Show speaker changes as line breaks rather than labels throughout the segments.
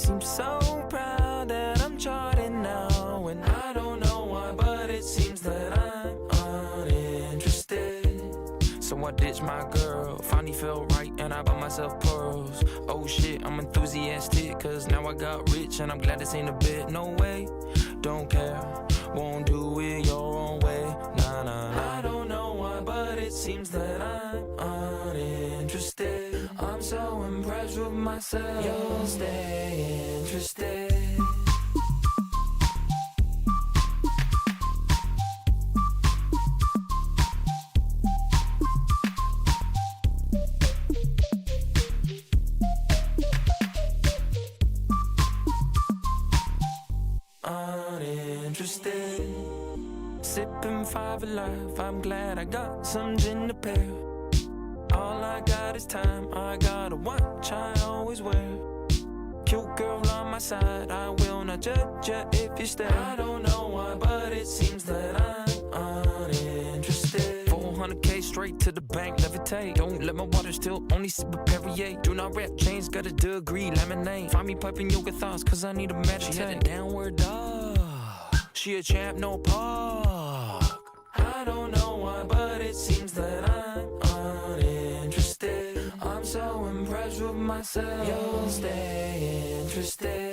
seems so proud that I'm charting now. And I don't know why, but it seems that I'm uninterested. So I ditched my girl, finally felt right, and I bought myself pearls. Oh shit, I'm enthusiastic, cause now I got rich, and I'm glad this ain't a bit. No way, don't care, won't do it your own way. Nah, nah, nah. I don't know why, but it seems that I'm uninterested. I'm so impressed with myself, you'll stay interested. Uninterested. Sipping 5 Alive, I'm glad I got some gin to pair. All I got is time, I got a watch I always wear. Cute girl on my side, I will not judge ya if you stare. I don't know why, but it seems that I'm uninterested. 400k straight to the bank, levitate. Don't let my water still, only sip a Perrier. Do not rap chains, got a degree, lemonade. Find me piping yoga thoughts, cause I need a meditate. She had a downward dog, she a champ, no park. I don't know why, but it seems that I'm uninterested. I'm so impressed with myself, you'll stay interested.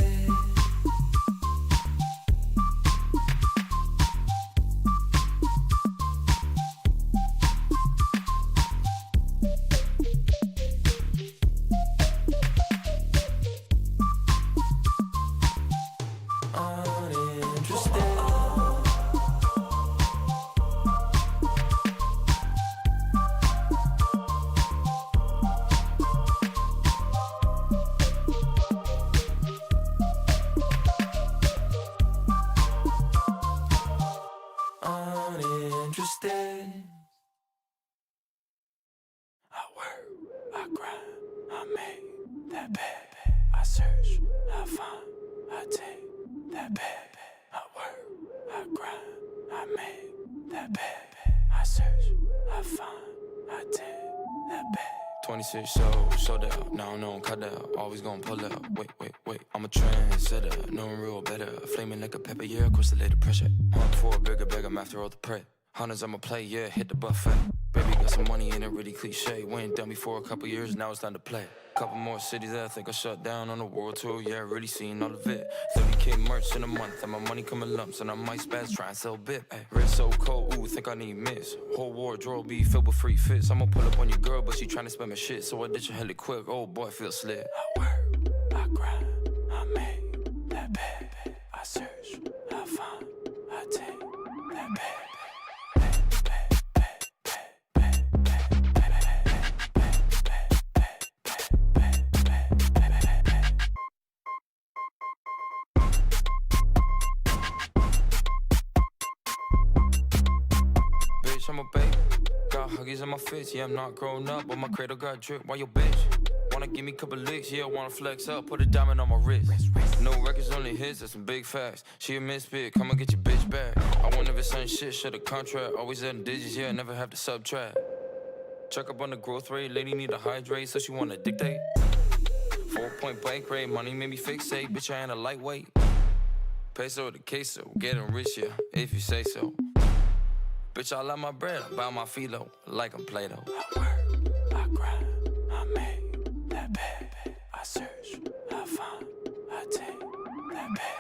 Uninterested. I work, I grind, I make that bed. I search, I find, I take that bed. I work, I grind, I make that bed. I search, I find, I take that bed. 26 sold out, now I know I'm cut out. Always gonna pull out, wait, I'm a trendsetter, knowing real better. Flaming like a pepper, yeah, across the later pressure. Hunt for a bigger bag, I'm after all the prey. Hunters, I'ma play, yeah, hit the buffet. Baby got some money, ain't it really cliche. We ain't done before a couple years, now it's time to play. Couple more cities that I think I shut down on the world tour, yeah, really seen all of it. 30k merch in a month, and my money come in lumps, and I might spaz, try and sell bip. Ay, wrist so cold, ooh, think I need miss. Whole wardrobe be filled with free fits. I'ma pull up on your girl, but she tryna spend my shit, so I ditch her hella quick, oh boy, feel slick. I work, I grind, I make that bed. I search, I find, I take that bed. I'm a baby, got huggies in my fits. Yeah, I'm not grown up, but my cradle got drip. Why your bitch wanna give me a couple licks? Yeah, I wanna flex up, put a diamond on my wrist. No records, only hits, that's some big facts. She a misfit, come and get your bitch back. I won't never sign shit, shut a contract. Always adding digits, yeah, never have to subtract. Check up on the growth rate, lady need to hydrate, so she wanna dictate. 4-point bike rate, money made me fixate. Bitch, I ain't a lightweight. Peso to queso, getting rich, yeah, if you say so. Bitch, I love my bread, I buy my philo, like I'm Play-Doh. I work, I grind, I make that bed. I search, I find, I take that bed.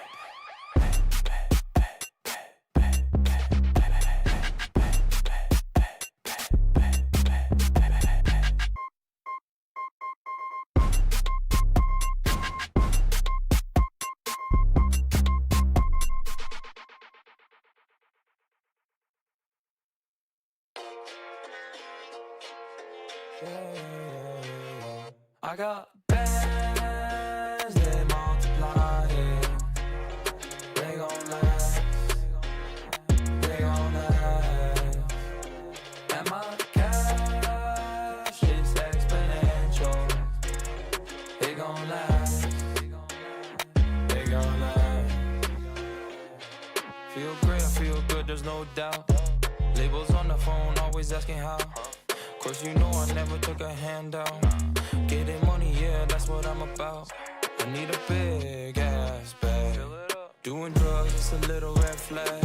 I got bands, they multiply, yeah. They gon' last, they gon' last. And my cash is exponential. They gon' last, they gon' last. Feel great, I feel good, there's no doubt. Labels on the phone, always asking how. Course you know I never took a handout. Getting money, yeah, that's what I'm about. I need a big ass bag. Doing drugs, it's a little red flag.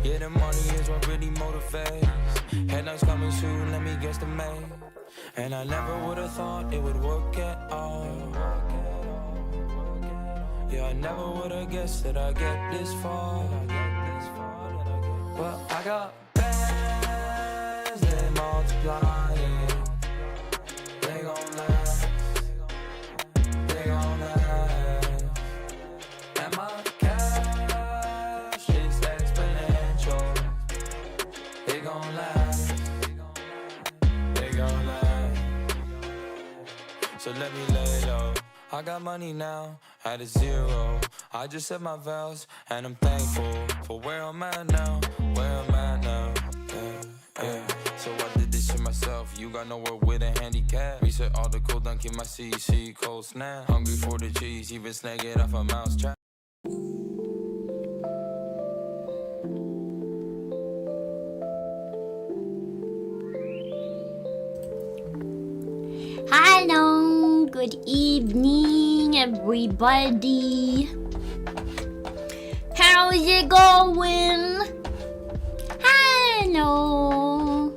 Yeah, the money is what really motivates. Headlines coming soon, let me guess the May. And I never would've thought it would work at all. Yeah, I never would've guessed that I'd get this far. But I got bands, they multiplying. They gon' last, they gon' last. And my cash is exponential. They gon' last, they gon' last. So let me lay low. I got money now, at a zero. I just said my vows, and I'm thankful for where I'm at now, where I'm at now. Yeah. So I did this shit myself. You got nowhere with a handicap. Reset all the code, don't keep my CC cold snap. Hungry for the cheese, even snag it off a mouse trap.
Hello, good evening, everybody. How's it going? Hello.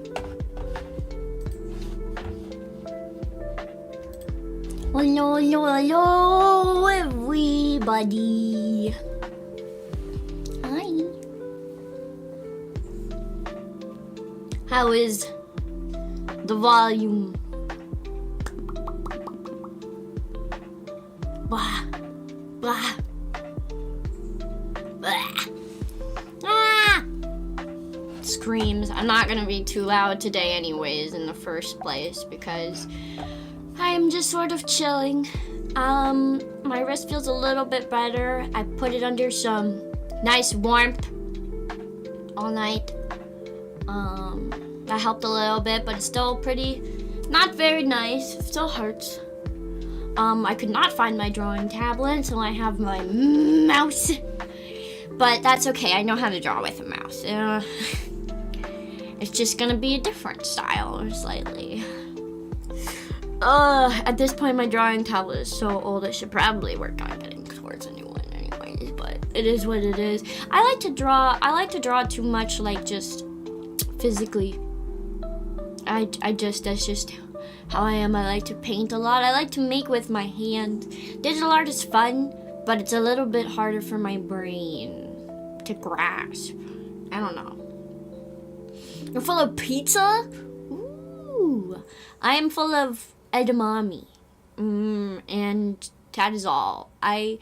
Hello, hello, hello, everybody. Hi. How is the volume? Blah, blah, blah. Ah! Screams. I'm not gonna be too loud today anyways in the first place because I'm just sort of chilling. My wrist feels a little bit better. I put it under some nice warmth all night. That helped a little bit, but it's still pretty, not very nice. It still hurts. I could not find my drawing tablet, so I have my mouse. But that's okay, I know how to draw with a mouse. It's just gonna be a different style, or slightly. At this point, my drawing tablet is so old, I should probably work on getting towards a new one anyways, but it is what it is. I like to draw too much, like, just physically. That's just how I am. I like to paint a lot. I like to make with my hands. Digital art is fun, but it's a little bit harder for my brain to grasp. I don't know. You're full of pizza? Ooh. I am full of edamame. And that is all. I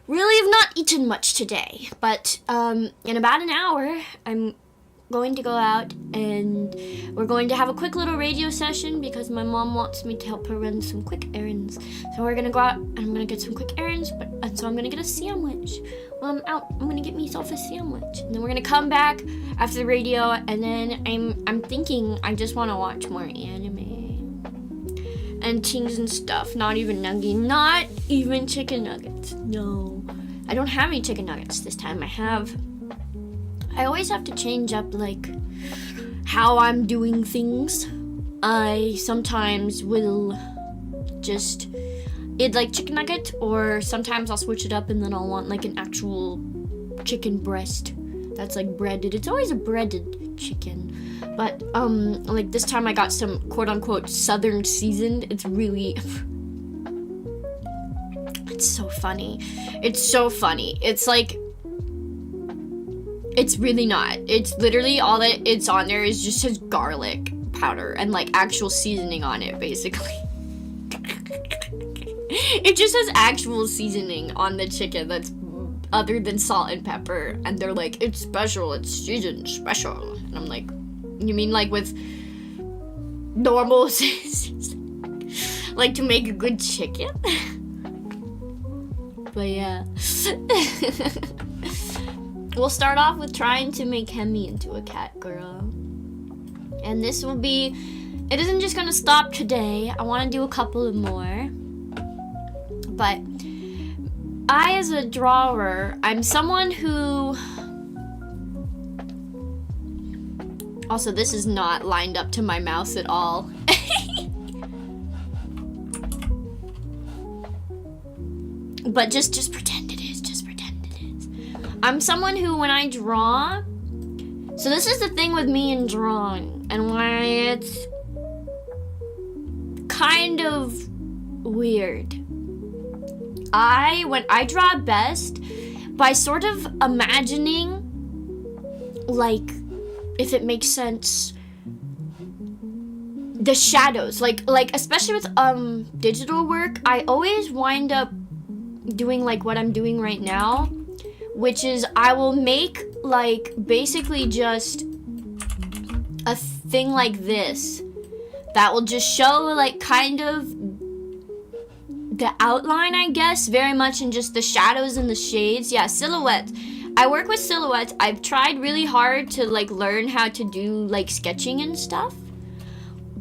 really have not eaten much today, but in about an hour, I'm going to go out and we're going to have a quick little radio session because my mom wants me to help her run some quick errands. So we're gonna go out and I'm gonna get some quick errands, and so I'm gonna get a sandwich. While I'm out, I'm gonna get myself a sandwich. And then we're gonna come back after the radio, and then I'm thinking I just wanna watch more anime and things and stuff. Not even chicken nuggets. No. I don't have any chicken nuggets this time. I always have to change up, like, how I'm doing things. I sometimes will just eat, like, chicken nugget, or sometimes I'll switch it up and then I'll want, like, an actual chicken breast that's, like, breaded. It's always a breaded chicken. But, like, this time I got some quote-unquote southern seasoned. It's really... it's so funny. It's so funny. It's, like... It's really not. It's literally all that it's on there is just his garlic powder and like actual seasoning on it, basically. It just has actual seasoning on the chicken that's other than salt and pepper, and they're like, it's special, it's seasoned special. And I'm like, you mean like with normal seasoning? Like to make a good chicken? But yeah. We'll start off with trying to make Hemi into a cat girl. And this will be, it isn't just gonna stop today. I wanna do a couple of more. But I, as a drawer, I'm someone who, also this is not lined up to my mouse at all. But just pretend it is. Just pretend it is. I'm someone who, when I draw... So this is the thing with me in drawing. And why it's kind of weird. When I draw best by sort of imagining, like, if it makes sense, the shadows, like especially with digital work, I always wind up doing like what I'm doing right now, which is I will make like basically just a thing like this that will just show like kind of the outline, I guess, very much in just the shadows and the shades. Yeah, silhouettes. I work with silhouettes. I've tried really hard to like learn how to do like sketching and stuff,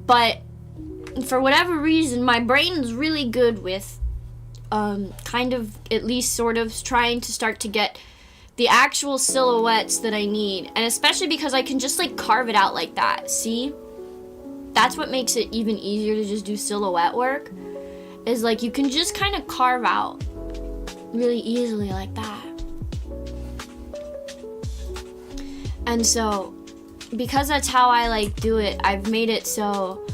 but for whatever reason my brain is really good with kind of at least sort of trying to start to get the actual silhouettes that I need, and especially because I can just like carve it out like that. See, that's what makes it even easier to just do silhouette work, is like you can just kind of carve out really easily like that. And so because that's how I like do it, I've made it so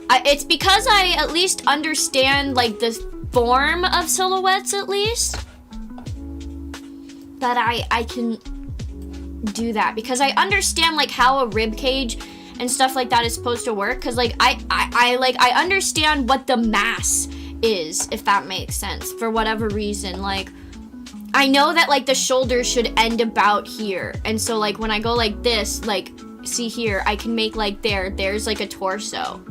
it's because I at least understand like the form of silhouettes, at least, that I can do that, because I understand like how a rib cage and stuff like that is supposed to work, because like I understand what the mass is, if that makes sense, for whatever reason. Like I know that like the shoulder should end about here, and so like when I go like this, like see here, I can make like there's like a torso,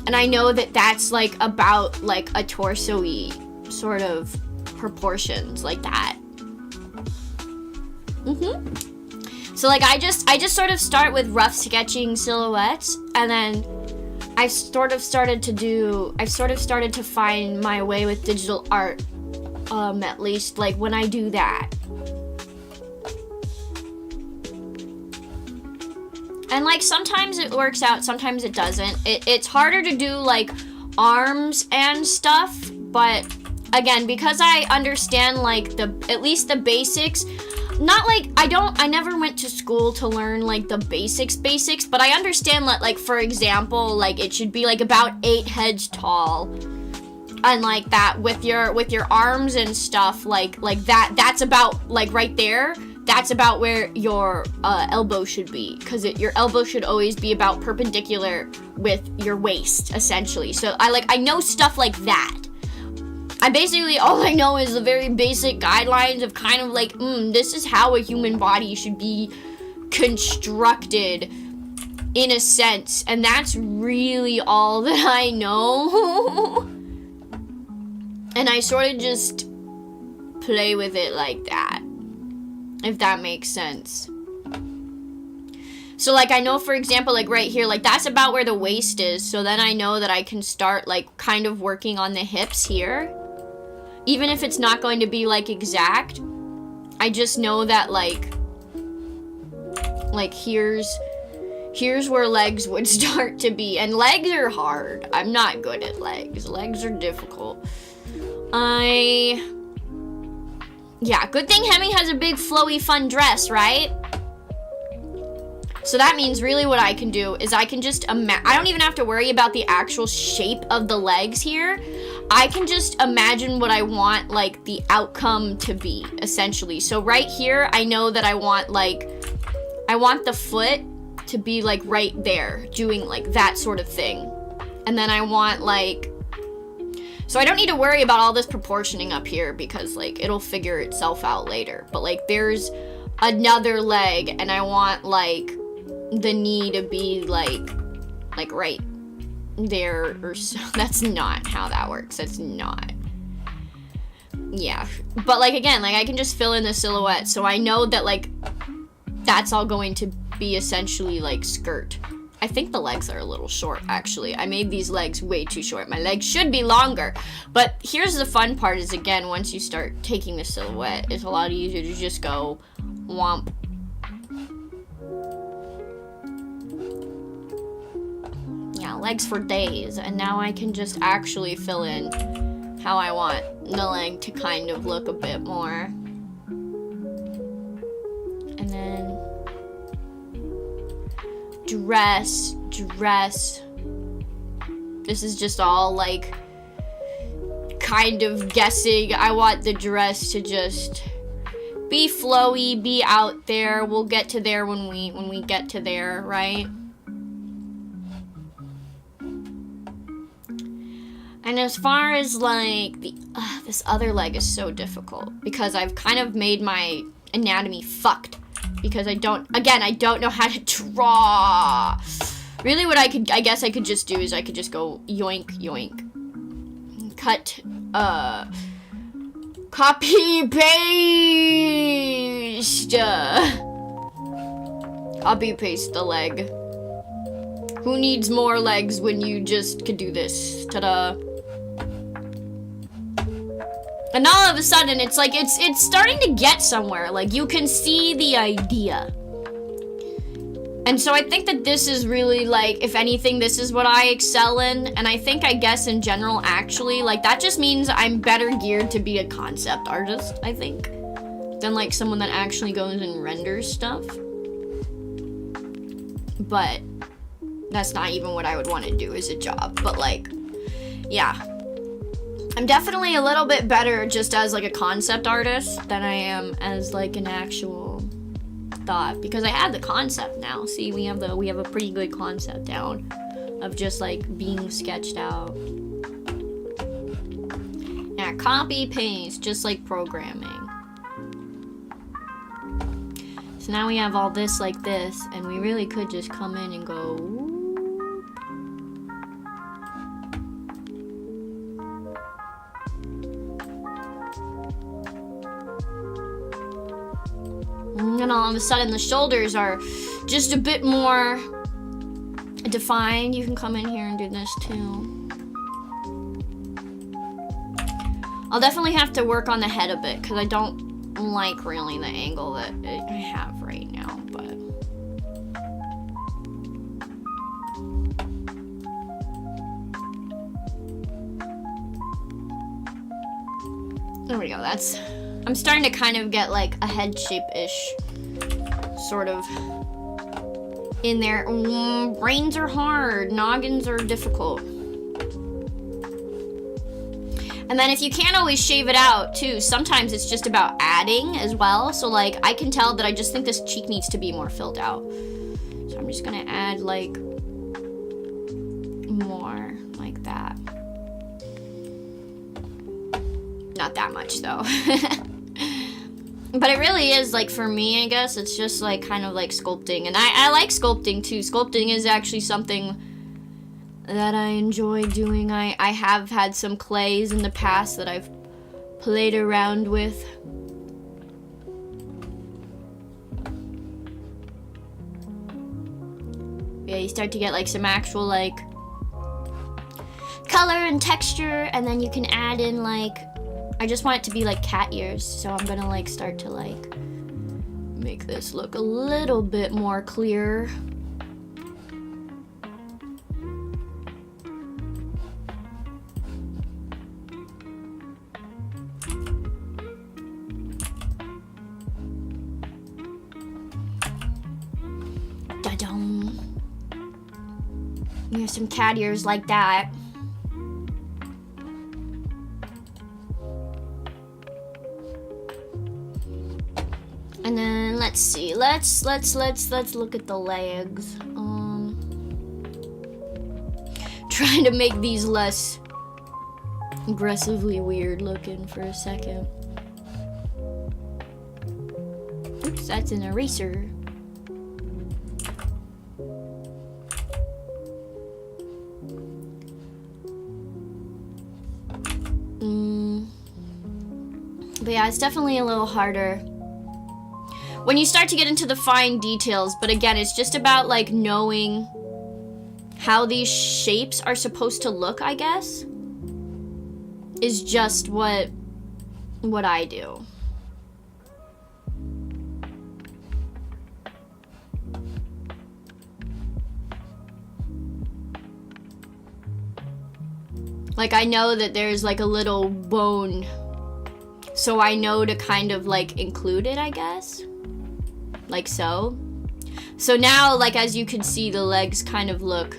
and I know that that's like about like a torso-y sort of proportions like that. So like I just sort of start with rough sketching silhouettes, and then I've sort of started to find my way with digital art, at least like when I do that. And like sometimes it works out, sometimes it doesn't. It's harder to do like arms and stuff, but again, because I understand like at least the basics. Not like I never went to school to learn like the basics, but I understand that like, for example, like it should be like about 8 heads tall, and like that with your arms and stuff, like that's about like right there, that's about where your elbow should be, because your elbow should always be about perpendicular with your waist, essentially. So I know stuff like that. I basically, all I know is the very basic guidelines of kind of like, this is how a human body should be constructed, in a sense. And that's really all that I know. And I sort of just play with it like that, if that makes sense. So like I know, for example, like right here, like that's about where the waist is. So then I know that I can start like kind of working on the hips here. Even if it's not going to be like exact, I just know that like here's where legs would start to be. And legs are hard. I'm not good at legs. Legs are difficult. Yeah, good thing Hemi has a big flowy fun dress, right? So that means really what I can do is I can just I don't even have to worry about the actual shape of the legs here. I can just imagine what I want like the outcome to be, essentially. So right here, I know that I want the foot to be like right there, doing like that sort of thing. And then I want like, so I don't need to worry about all this proportioning up here, because like it'll figure itself out later. But like there's another leg, and I want like the knee to be like right there, or so. That's not how that works. That's not. Yeah, but like again, like I can just fill in the silhouette, so I know that like that's all going to be essentially like skirt. I think the legs are a little short, actually. I made these legs way too short. My legs should be longer. But here's the fun part is, again, once you start taking the silhouette, it's a lot easier to just go womp. Yeah, legs for days. And now I can just actually fill in how I want. the leg to kind of look a bit more. And then dress. This is just all like kind of guessing. I want the dress to just be flowy, be out there. We'll get to there when we get to there, right? And as far as like the this other leg is so difficult because I've kind of made my anatomy fucked because I don't know how to draw. Really what I guess I could just do is I could just go yoink yoink. Cut copy paste. Copy paste the leg. Who needs more legs when you just could do this? Ta-da. And all of a sudden, it's like, it's starting to get somewhere. Like, you can see the idea. And so I think that this is really, like, if anything, this is what I excel in. And I think, I guess, in general, actually, like, that just means I'm better geared to be a concept artist, I think, than, like, someone that actually goes and renders stuff. But that's not even what I would want to do as a job. But, like, yeah. I'm definitely a little bit better just as like a concept artist than I am as like an actual thought, because I have the concept now. See, we have a pretty good concept down of just like being sketched out. Yeah, copy paste, just like programming. So now we have all this like this, and we really could just come in and go and all of a sudden the shoulders are just a bit more defined. You can come in here and do this too. I'll definitely have to work on the head a bit because I don't like really the angle that I have right now, but there we go. I'm starting to kind of get like a head shape-ish sort of in there. Brains are hard, noggins are difficult. And then if you can't always shave it out too, sometimes it's just about adding as well. So like I can tell that I just think this cheek needs to be more filled out. So I'm just gonna add like more like that. Not that much though. But it really is, like, for me, I guess, it's just, like, kind of, like, sculpting. And I like sculpting, too. Sculpting is actually something that I enjoy doing. I have had some clays in the past that I've played around with. Yeah, you start to get, like, some actual, like, color and texture, and then you can add in, like, I just want it to be like cat ears, so I'm gonna like start to like make this look a little bit more clear. Da-dum. Here's some cat ears like that. And then let's see. Let's look at the legs. Trying to make these less aggressively weird looking for a second. Oops, that's an eraser. But yeah, it's definitely a little harder when you start to get into the fine details. But again, it's just about like knowing how these shapes are supposed to look, I guess, is just what I do. Like, I know that there's like a little bone, so I know to kind of like include it, I guess. Like so. So now, like, as you can see, the legs kind of look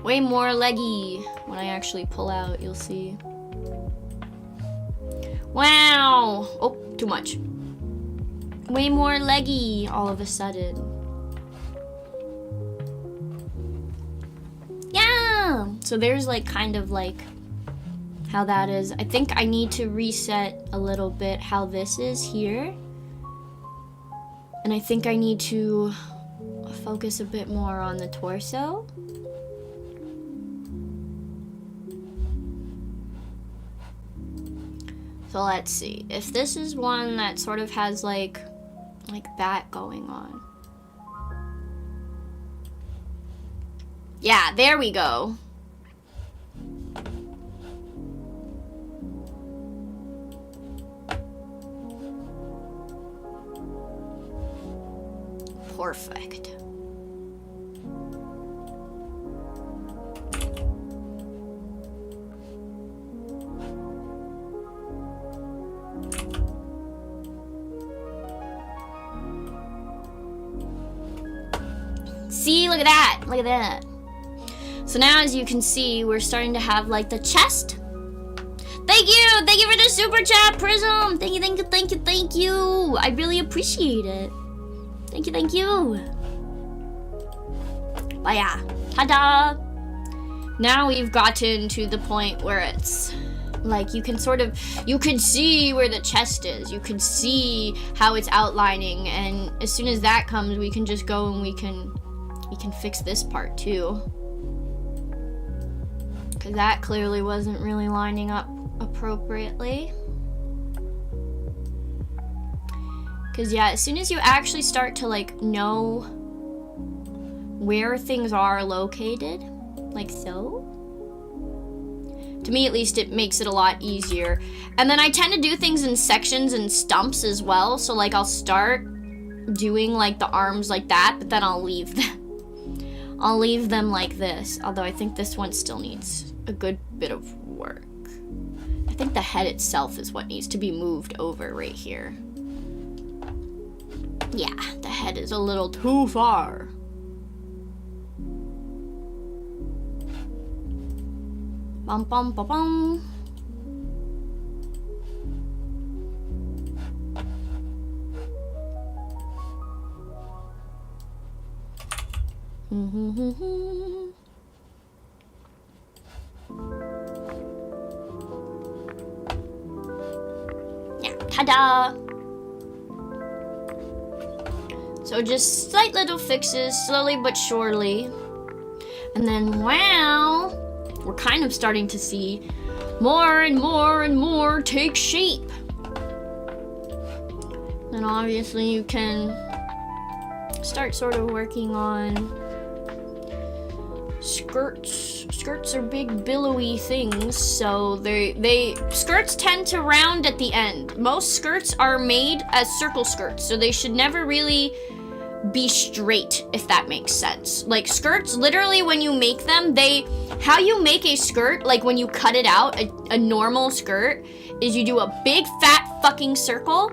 way more leggy. When I actually pull out, you'll see. Wow! Oh, too much. Way more leggy all of a sudden. Yeah! So there's like kind of like how that is. I think I need to reset a little bit how this is here. And I think I need to focus a bit more on the torso. So let's see. If this is one that sort of has like that going on. Yeah, there we go. Perfect. See, look at that. Look at that. So now, as you can see, we're starting to have like the chest. Thank you. Thank you for the super chat, Prism. Thank you, thank you, thank you, thank you. I really appreciate it. Thank you, thank you. But yeah, ta-da. Now we've gotten to the point where it's like you can see where the chest is. You can see how it's outlining, and as soon as that comes, we can just go and we can fix this part too. Because that clearly wasn't really lining up appropriately. Because yeah, as soon as you actually start to like know where things are located, like so, to me at least, it makes it a lot easier. And then I tend to do things in sections and stumps as well. So like I'll start doing like the arms like that, but then I'll leave them. I'll leave them like this. Although I think this one still needs a good bit of work. I think the head itself is what needs to be moved over right here. Yeah, the head is a little too far. Bum bum bum bum. Yeah, ta-da! So just slight little fixes, slowly but surely. And then, wow, we're kind of starting to see more and more and more take shape. Then obviously you can start sort of working on skirts. Skirts are big billowy things, so skirts tend to round at the end. Most skirts are made as circle skirts, so they should never really be straight, if that makes sense. Like skirts, literally when you make them, how you make a skirt, like when you cut it out, a normal skirt, is you do a big fat fucking circle,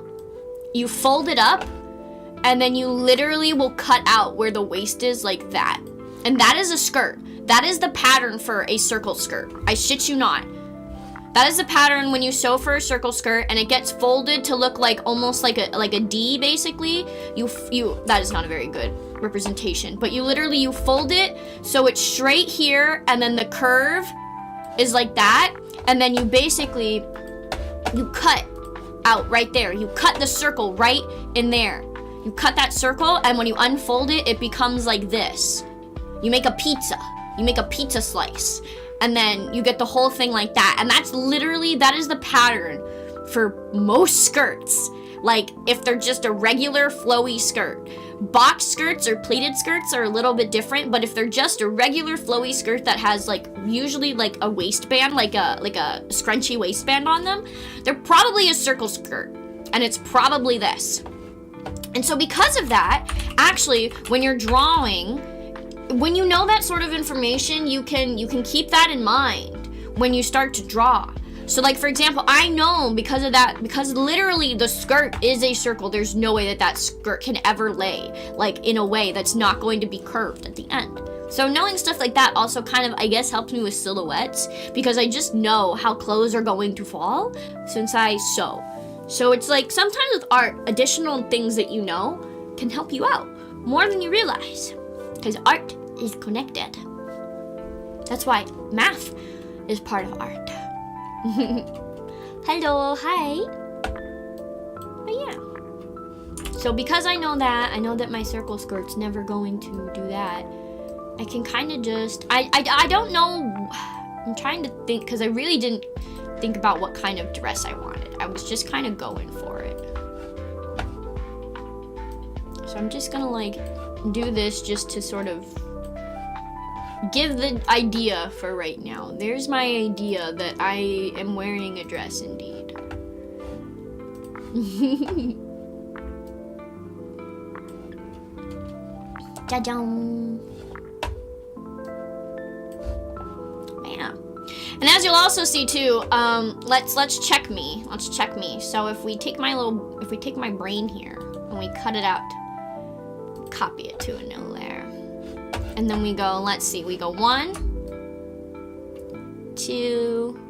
you fold it up, and then you literally will cut out where the waist is like that. And that is a skirt. That is the pattern for a circle skirt. I shit you not. That is the pattern when you sew for a circle skirt and it gets folded to look like almost like a D basically. That is not a very good representation, but you fold it so it's straight here and then the curve is like that, and then you cut out right there. You cut the circle right in there. You cut that circle, and when you unfold it, it becomes like this. You make a pizza. You make a pizza slice. And then you get the whole thing like that. And that is the pattern for most skirts. Like, if they're just a regular flowy skirt. Box skirts or pleated skirts are a little bit different, but if they're just a regular flowy skirt that has like usually like a waistband, like a scrunchy waistband on them, they're probably a circle skirt. And it's probably this. And so because of that, actually, when you're drawing, when you know that sort of information, you can keep that in mind when you start to draw. So like, for example, I know because of that, because literally the skirt is a circle, there's no way that that skirt can ever lay like in a way that's not going to be curved at the end. So knowing stuff like that also kind of, I guess, helps me with silhouettes, because I just know how clothes are going to fall since I sew. So it's like, sometimes with art, additional things that you know can help you out more than you realize, because art is connected. That's why math is part of art. Hello, hi. But yeah. So because I know that my circle skirt's never going to do that, I can kind of just, I don't know, I'm trying to think, because I really didn't think about what kind of dress I wanted. I was just kind of going for it. So I'm just gonna like do this just to sort of give the idea for right now. There's my idea that I am wearing a dress indeed. Ta-dum. Yeah. And as you'll also see too, let's check me. Let's check me. So if we take my brain here and we cut it out, copy it to a new layer. And then we go, let's see, we go 1, 2,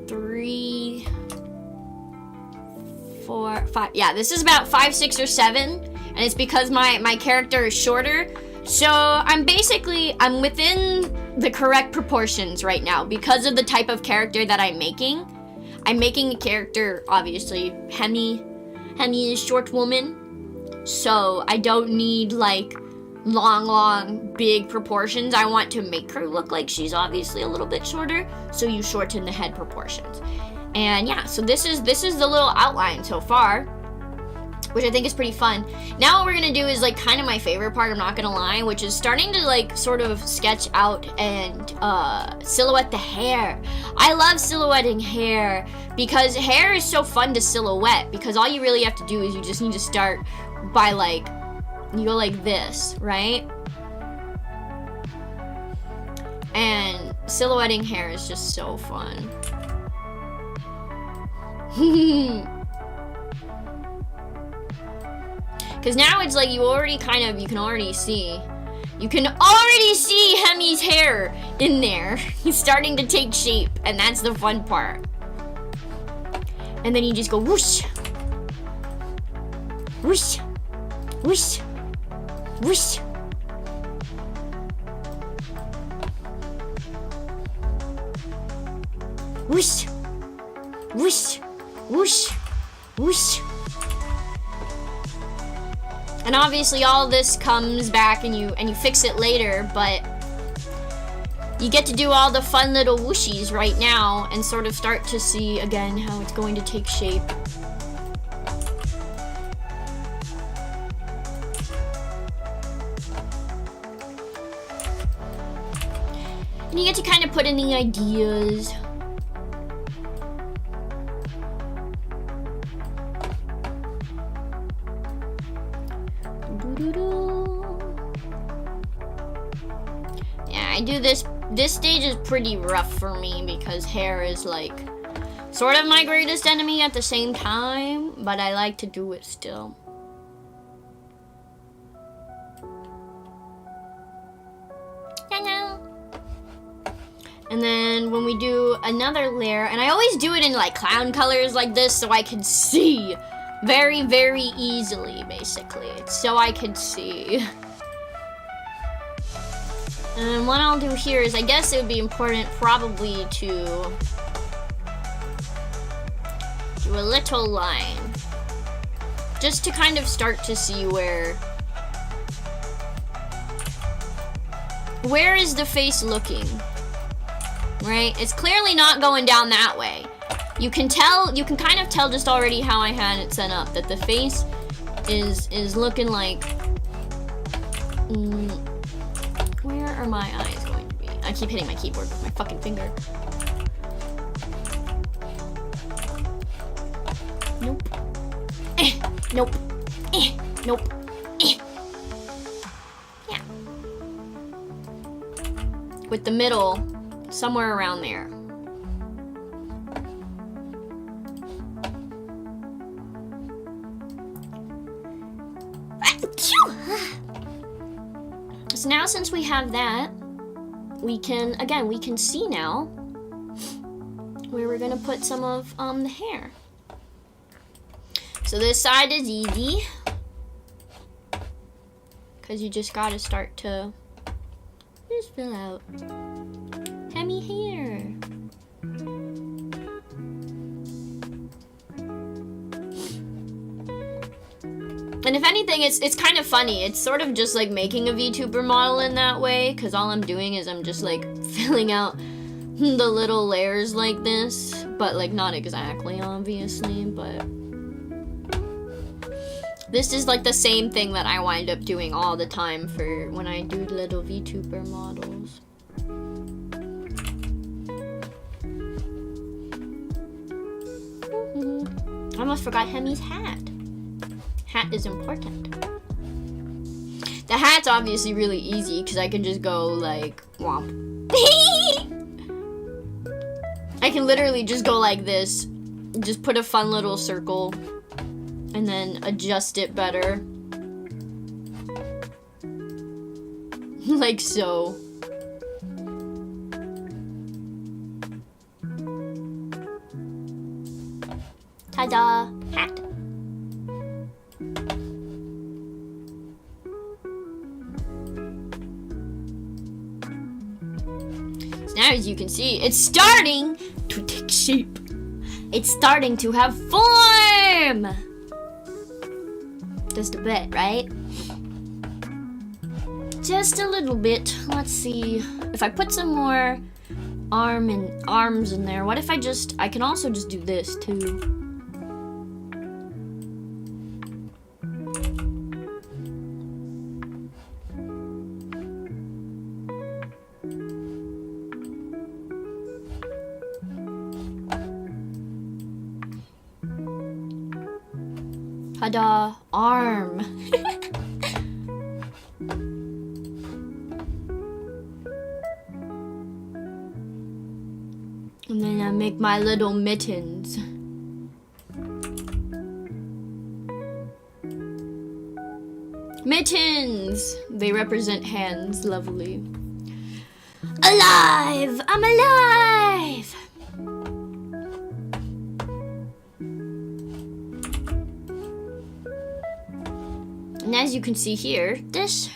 3, 4, 5. Yeah, this is about 5, 6, or 7. And it's because my character is shorter. So I'm within the correct proportions right now because of the type of character that I'm making. I'm making a character, obviously, Hemi is short woman. So I don't need like long, big proportions. I want to make her look like she's obviously a little bit shorter, so you shorten the head proportions. And yeah, so this is the little outline so far, which I think is pretty fun. Now what we're gonna do is like kind of my favorite part, I'm not gonna lie, which is starting to like sort of sketch out and silhouette the hair. I love silhouetting hair because hair is so fun to silhouette, because all you really have to do is you just need to start by like, you go like this, right? And silhouetting hair is just so fun. Because now it's like you can already see Hemi's hair in there. He's starting to take shape, and that's the fun part. And then you just go whoosh, whoosh, whoosh, whoosh. Whoosh, whoosh, whoosh, whoosh. And obviously all this comes back and you fix it later, but you get to do all the fun little whooshies right now and sort of start to see again how it's going to take shape. And you get to kind of put in the ideas. Yeah, I do this. This stage is pretty rough for me because hair is like sort of my greatest enemy at the same time, but I like to do it still. And then when we do another layer, and I always do it in like clown colors like this so I can see very, very easily, basically. It's so I can see. And what I'll do here is, I guess it would be important probably to do a little line. Just to kind of start to see where is the face looking? Right? It's clearly not going down that way. You can kind of tell just already how I had it set up, that the face is looking like, where are my eyes going to be? I keep hitting my keyboard with my fucking finger. Nope. Nope. Nope. with the middle somewhere around there. So now since we have that, we can see now where we're gonna put some of the hair. So this side is easy, because you just gotta start to just fill out Hemi hair. And if anything, it's kind of funny. It's sort of just like making a VTuber model in that way, because all I'm doing is I'm just like filling out the little layers like this, but like not exactly, obviously, but this is like the same thing that I wind up doing all the time for when I do little VTuber models. I almost forgot Hemi's hat. Hat is important. The hat's obviously really easy because I can just go like womp. I can literally just go like this, just put a fun little circle and then adjust it better. Like so. Ta-da! Hat. Now, as you can see, it's starting to take shape. It's starting to have form. Just a bit, right? Just a little bit. Let's see. If I put some more arms in there, what if I can also just do this too. Ta-da! Arm. And then I make my little mittens. Mittens! They represent hands. Lovely. Alive! I'm alive! And as you can see here, this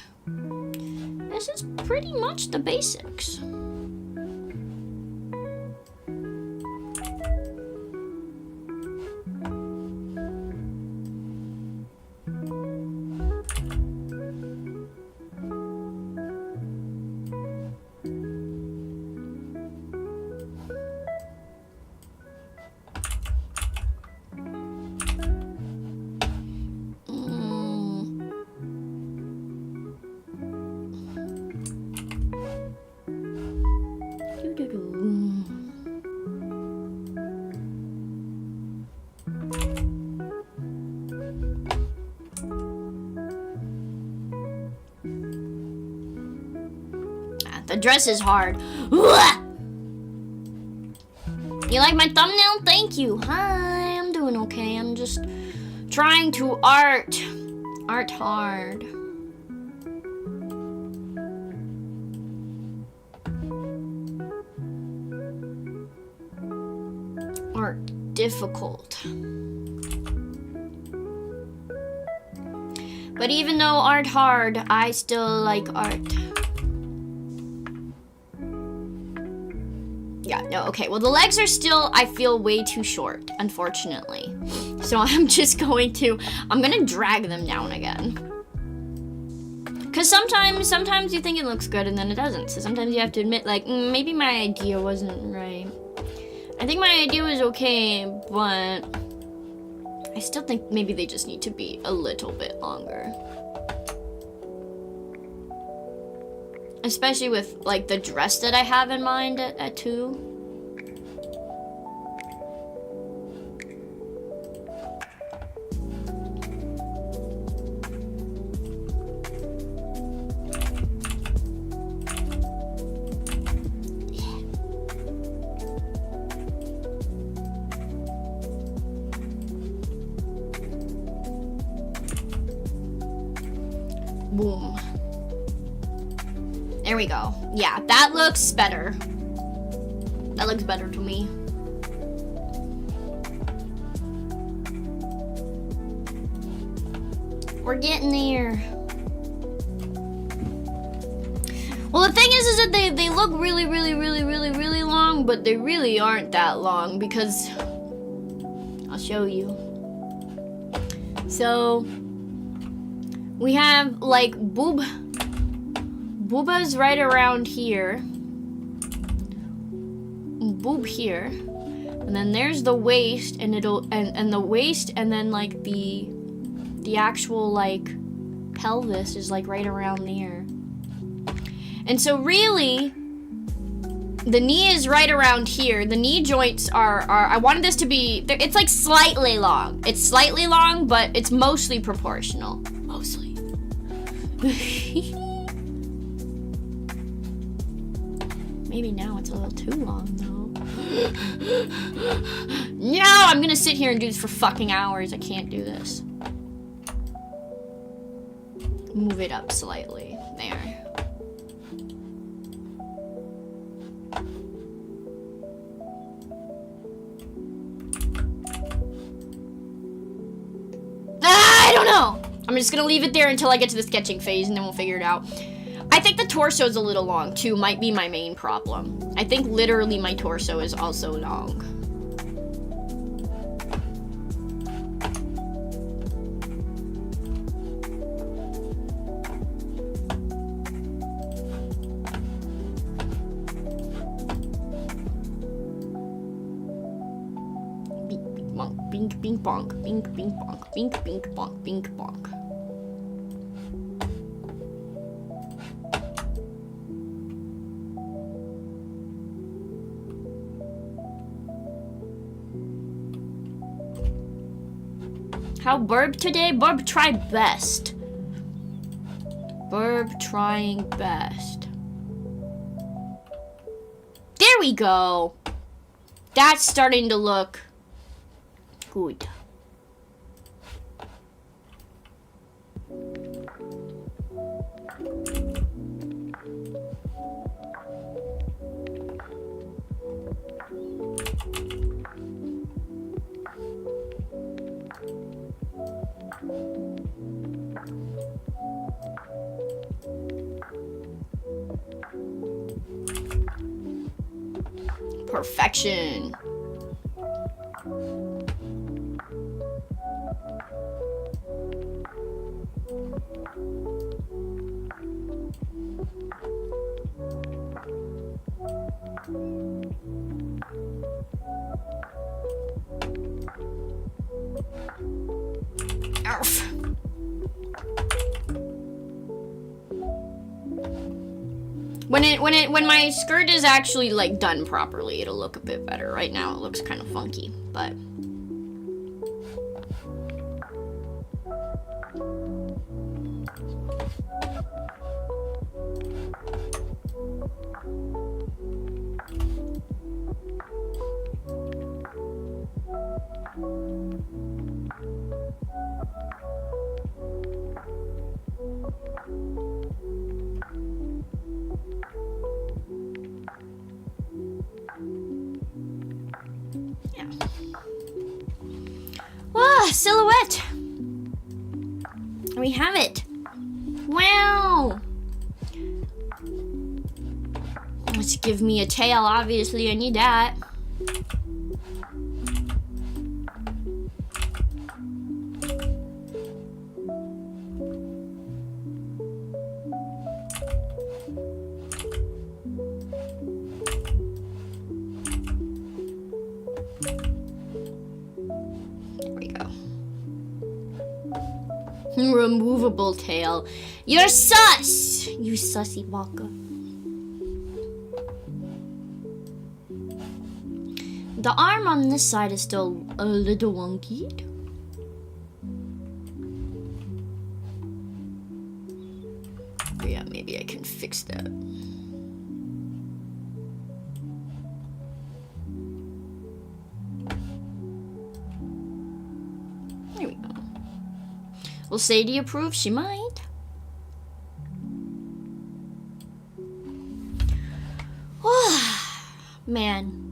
is pretty much the basics. The dress is hard. You like my thumbnail? Thank you. Hi, I'm doing okay. I'm just trying to art hard. Art difficult. But even though art hard, I still like art. Yeah, no, okay. Well, the legs are still, I feel, way too short, unfortunately. So I'm gonna drag them down again. Because sometimes you think it looks good and then it doesn't. So sometimes you have to admit, like, maybe my idea wasn't right. I think my idea was okay, but I still think maybe they just need to be a little bit longer. Especially with, like, the dress that I have in mind at 2. Boom. There we go. Yeah, that looks better. That looks better to me. We're getting there. Well, the thing is that they look really, really, really, really, really long, but they really aren't that long because I'll show you. So we have like booba's right around here. Boob here. And then there's the waist, and and the waist, and then like the actual like pelvis is like right around there. And so really the knee is right around here. The knee joints are I wanted this to be, it's like slightly long. It's slightly long, but it's mostly proportional. Mostly. Maybe now it's a little too long though. No, I'm gonna sit here and do this for fucking hours. I can't do this. Move it up slightly. There. I don't know. I'm just gonna leave it there until I get to the sketching phase and then we'll figure it out. I think the torso's a little long too, might be my main problem. I think literally my torso is also long. Bink, bink, bonk, bink, bink, bonk, bink, bink, bonk, bink, bonk. How Burb today? Burb try best. Burb trying best. There we go. That's starting to look good. Perfection. Arf. When my skirt is actually like done properly, it'll look a bit better. Right now it looks kind of funky, but silhouette. We have it. Wow. Let's give me a tail. Obviously, I need that. Removable tail. You're sus! You sussy baka. The arm on this side is still a little wonky. Yeah, maybe I can fix that. There we go. Will Sadie approve? She might. Man.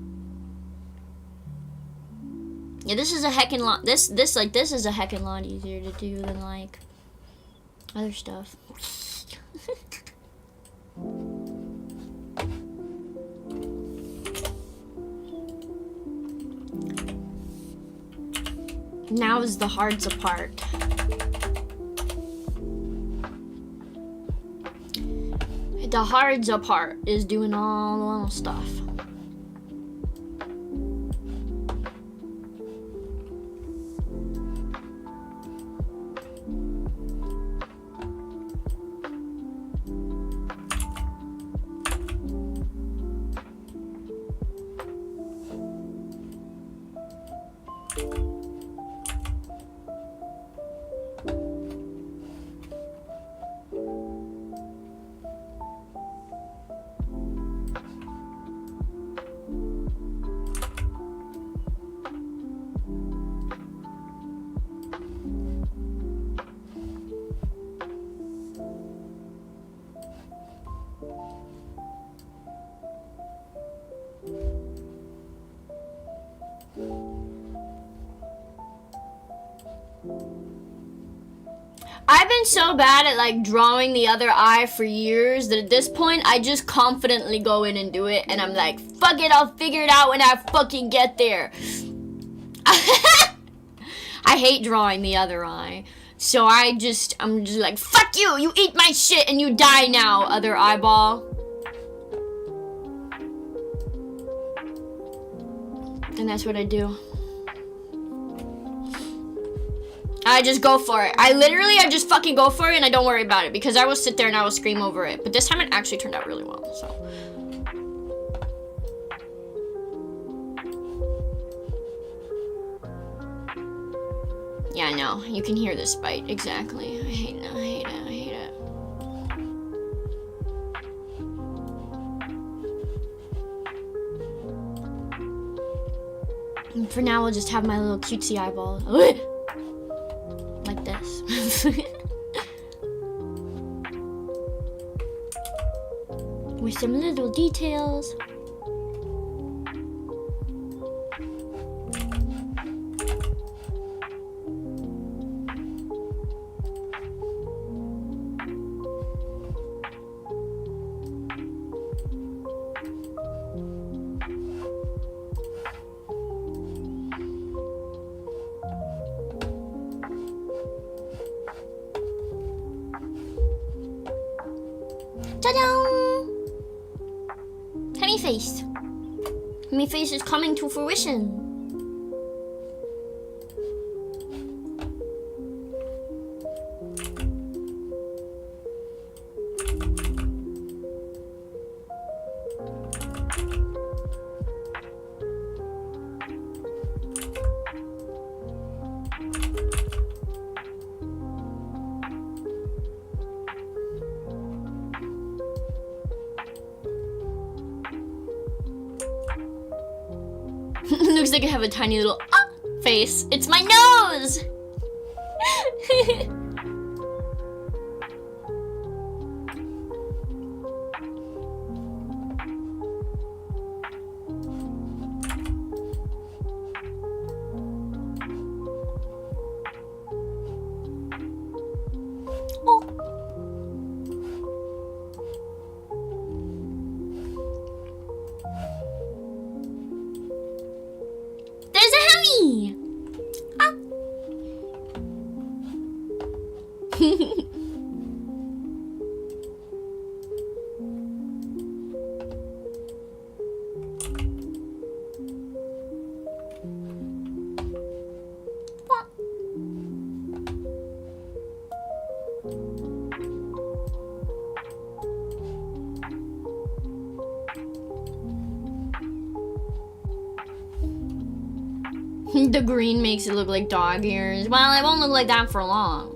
Yeah, this is a heckin' lot. This is a heckin' lot easier to do than like other stuff. Now is the hard's part. The hard's part is doing all the little stuff. I've been so bad at like drawing the other eye for years that at this point I just confidently go in and do it, and I'm like, fuck it, I'll figure it out when I fucking get there. I hate drawing the other eye. So I'm just like, fuck you, you eat my shit and you die now, other eyeball. And that's what I do. I just go for it. I just fucking go for it and I don't worry about it because I will sit there and I will scream over it. But this time it actually turned out really well, so. Yeah, I know. You can hear this bite. Exactly. I hate it. I hate it. I hate it. And for now, I'll just have my little cutesy eyeball. Like this. With some little details. Ta-da! Honey face. Honey face is coming to fruition. Looks like I have a tiny little face. It's my nose! The green makes it look like dog ears. Well, it won't look like that for long.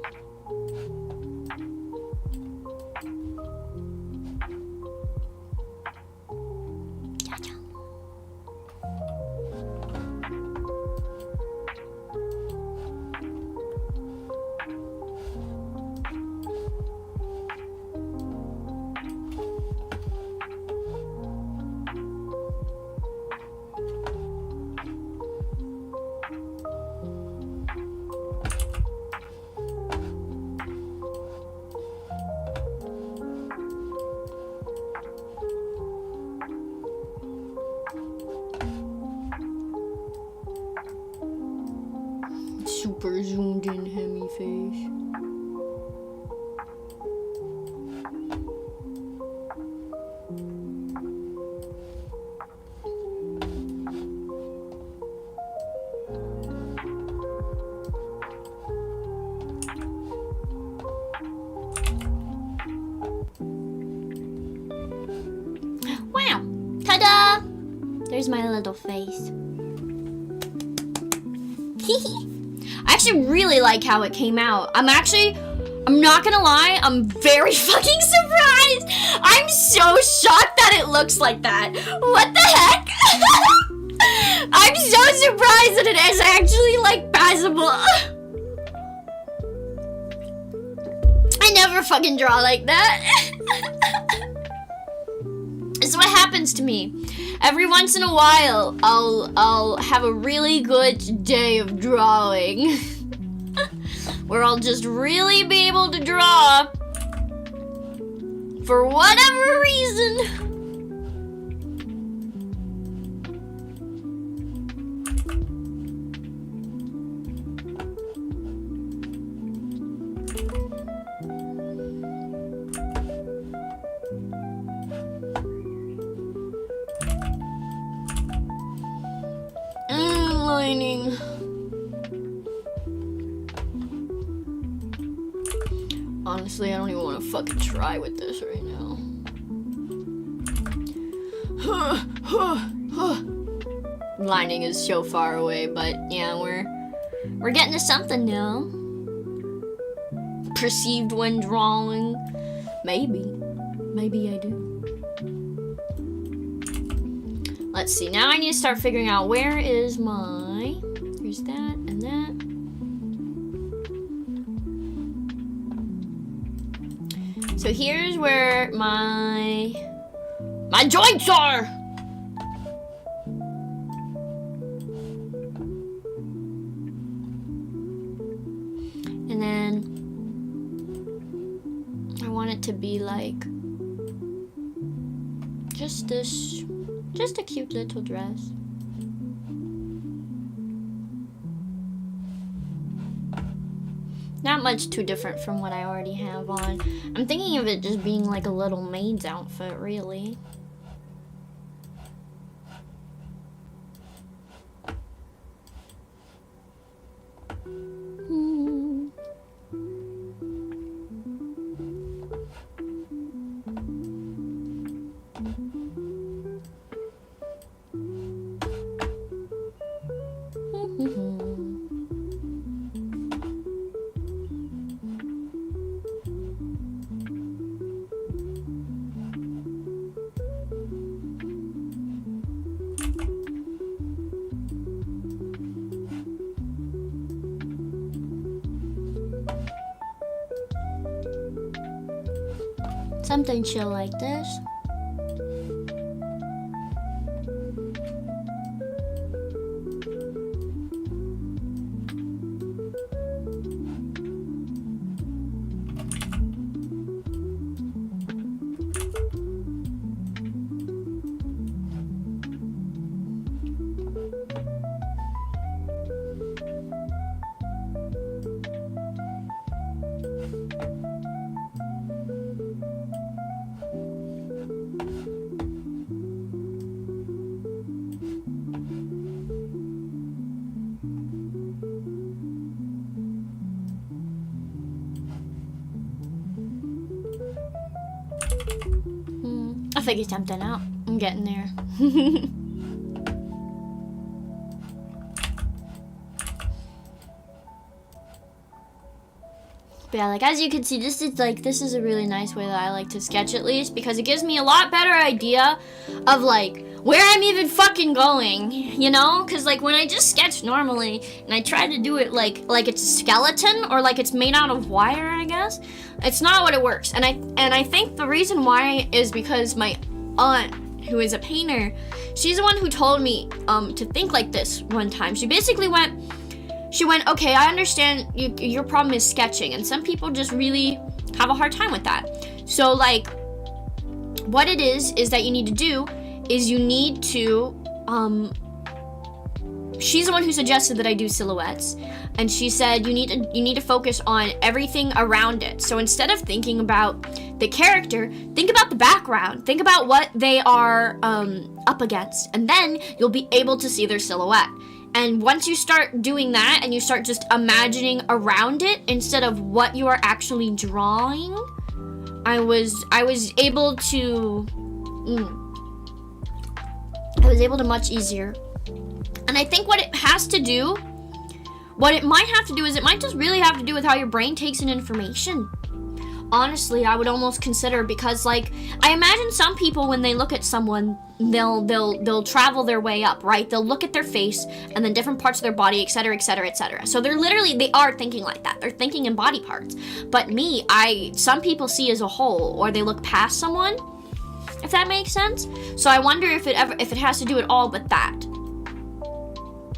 zoomed in Hemi face. Wow! Ta-da! There's my little face. I actually really like how it came out. I'm not gonna lie, I'm very fucking surprised. I'm so shocked that it looks like that. What the heck? I'm so surprised that it is actually like passable. I never fucking draw like that. This is what happens to me. Every once in a while, I'll have a really good day of drawing. Where I'll just really be able to draw for whatever reason. Lining. Honestly, I don't even want to fucking try with this right now. Lining is so far away, but yeah, we're getting to something now. Perceived when drawing. Maybe I do. Let's see, now I need to start figuring out where is my, here's that and that. So here's where my joints are. And then I want it to be like just this. Just a cute little dress. Not much too different from what I already have on. I'm thinking of it just being like a little maid's outfit, really. Something chill like this. I'll figure something out. I'm getting there. But yeah, like as you can see, this is a really nice way that I like to sketch, at least, because it gives me a lot better idea of like where I'm even fucking going, you know? Because like when I just sketch normally and I try to do it like it's a skeleton or like it's made out of wire, I guess, it's not what it works. And I think the reason why is because my aunt, who is a painter, she's the one who told me to think like this one time. She basically went, okay, I understand your problem is sketching, and some people just really have a hard time with that. So like what it is that you need to do is you need to she's the one who suggested that I do silhouettes. and she said you need to focus on everything around it. So instead of thinking about the character, think about the background. Think about what they are up against, and then you'll be able to see their silhouette. And once you start doing that and you start just imagining around it instead of what you are actually drawing, I was able to much easier. And I think what it might have to do is it might just really have to do with how your brain takes in information. Honestly, I would almost consider, because like I imagine some people when they look at someone, they'll travel their way up, right? They'll look at their face and then different parts of their body, etc., etc., etc. So they are thinking like that. They're thinking in body parts. But me, some people see as a whole, or they look past someone, if that makes sense. So I wonder if it has to do at all with that,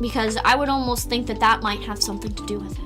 because I would almost think that might have something to do with it.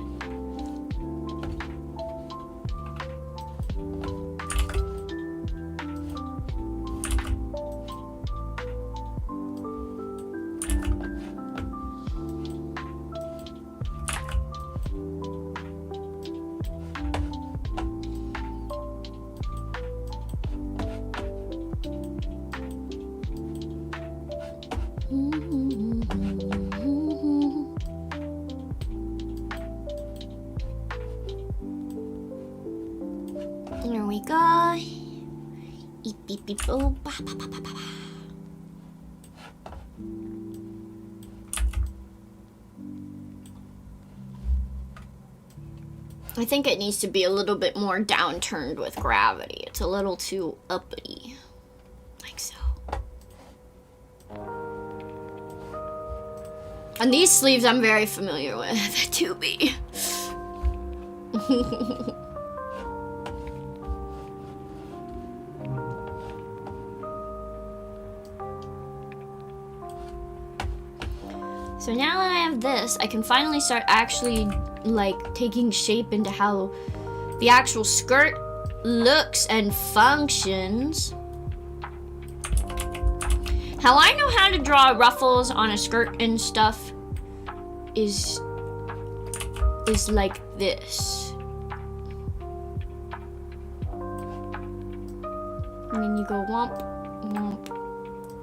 There we go. Eep, beep, beep, oh, ba, ba, ba, ba, ba. I think it needs to be a little bit more downturned with gravity. It's a little too uppity. Like so. And these sleeves I'm very familiar with, 2B. So now that I have this, I can finally start actually like taking shape into how the actual skirt looks and functions. How I know how to draw ruffles on a skirt and stuff is like this. And then you go womp, womp,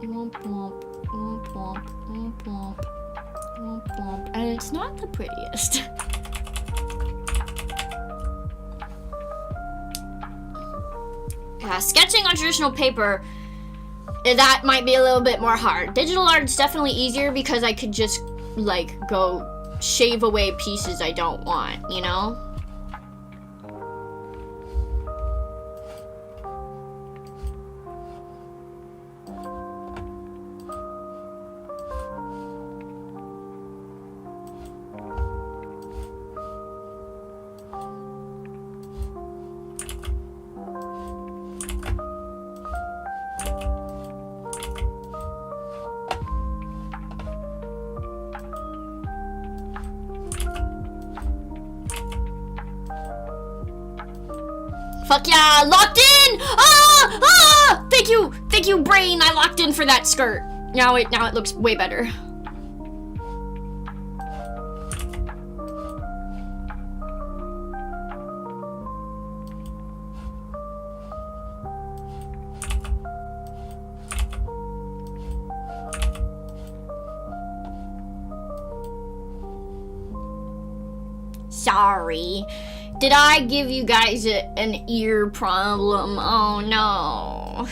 womp, womp, womp, womp, womp, womp, womp, womp. And it's not the prettiest. Yeah, sketching on traditional paper, that might be a little bit more hard. Digital art is definitely easier because I could just like go shave away pieces I don't want, you know? Fuck yeah, locked in! Ah! Thank you, brain. I locked in for that skirt. Now it looks way better. Sorry. Did I give you guys an ear problem? Oh no.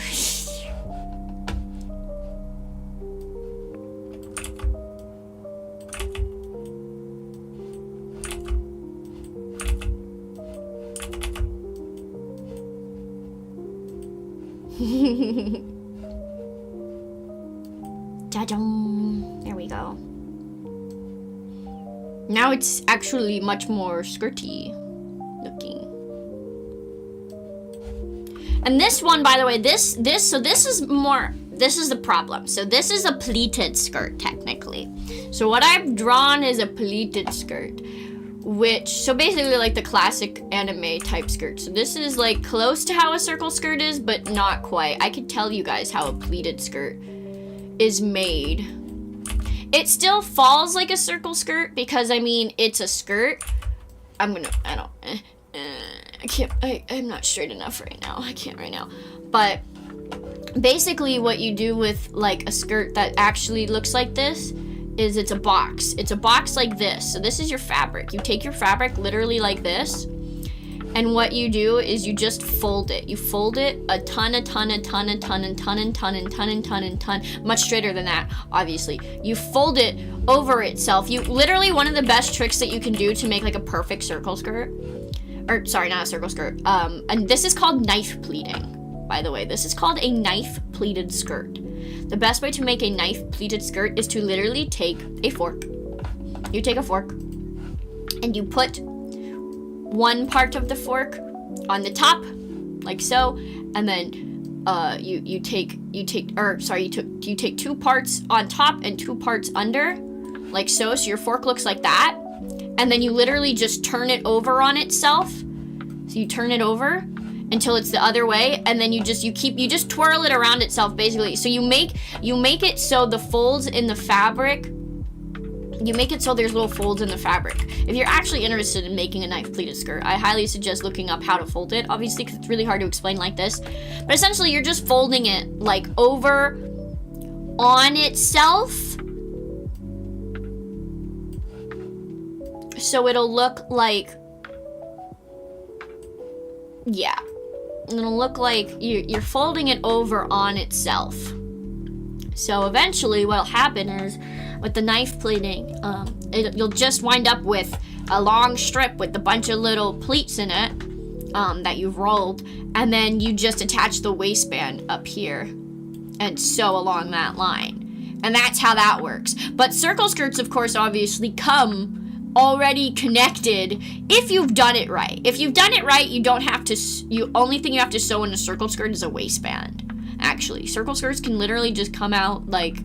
Ta-dum. There we go. Now it's actually much more skirty looking. And this one, by the way, this is the problem. So this is a pleated skirt technically. So what I've drawn is a pleated skirt, so basically like the classic anime type skirt. So this is like close to how a circle skirt is, but not quite. I could tell you guys how a pleated skirt is made. It still falls like a circle skirt because, I mean, it's a skirt. I'm not straight enough right now. I can't right now. But basically what you do with like a skirt that actually looks like this is it's a box. It's a box like this. So this is your fabric. You take your fabric literally like this. And what you do is you just fold it. You fold it a ton, much straighter than that, obviously. You fold it over itself. You literally, one of the best tricks that you can do to make like a perfect circle skirt, or sorry, not a circle skirt. And this is called knife pleating, by the way. This is called a knife pleated skirt. The best way to make a knife pleated skirt is to literally take a fork. You take a fork and you put one part of the fork on the top, like so, and then you take two parts on top and 2 parts under, like so. So your fork looks like that, and then you literally just turn it over on itself. So you turn it over until it's the other way, and then you just twirl it around itself, basically. So you make it so the folds in the fabric. You make it so there's little folds in the fabric. If you're actually interested in making a knife pleated skirt, I highly suggest looking up how to fold it, obviously, because it's really hard to explain like this. But essentially, you're just folding it like over on itself. So it'll look like, yeah. It'll look like you're folding it over on itself. So eventually what'll happen is, with the knife pleating, you'll just wind up with a long strip with a bunch of little pleats in it that you've rolled, and then you just attach the waistband up here and sew along that line. And that's how that works. But circle skirts, of course, obviously come already connected if you've done it right. If you've done it right, you don't have to, only thing you have to sew in a circle skirt is a waistband. Actually, circle skirts can literally just come out like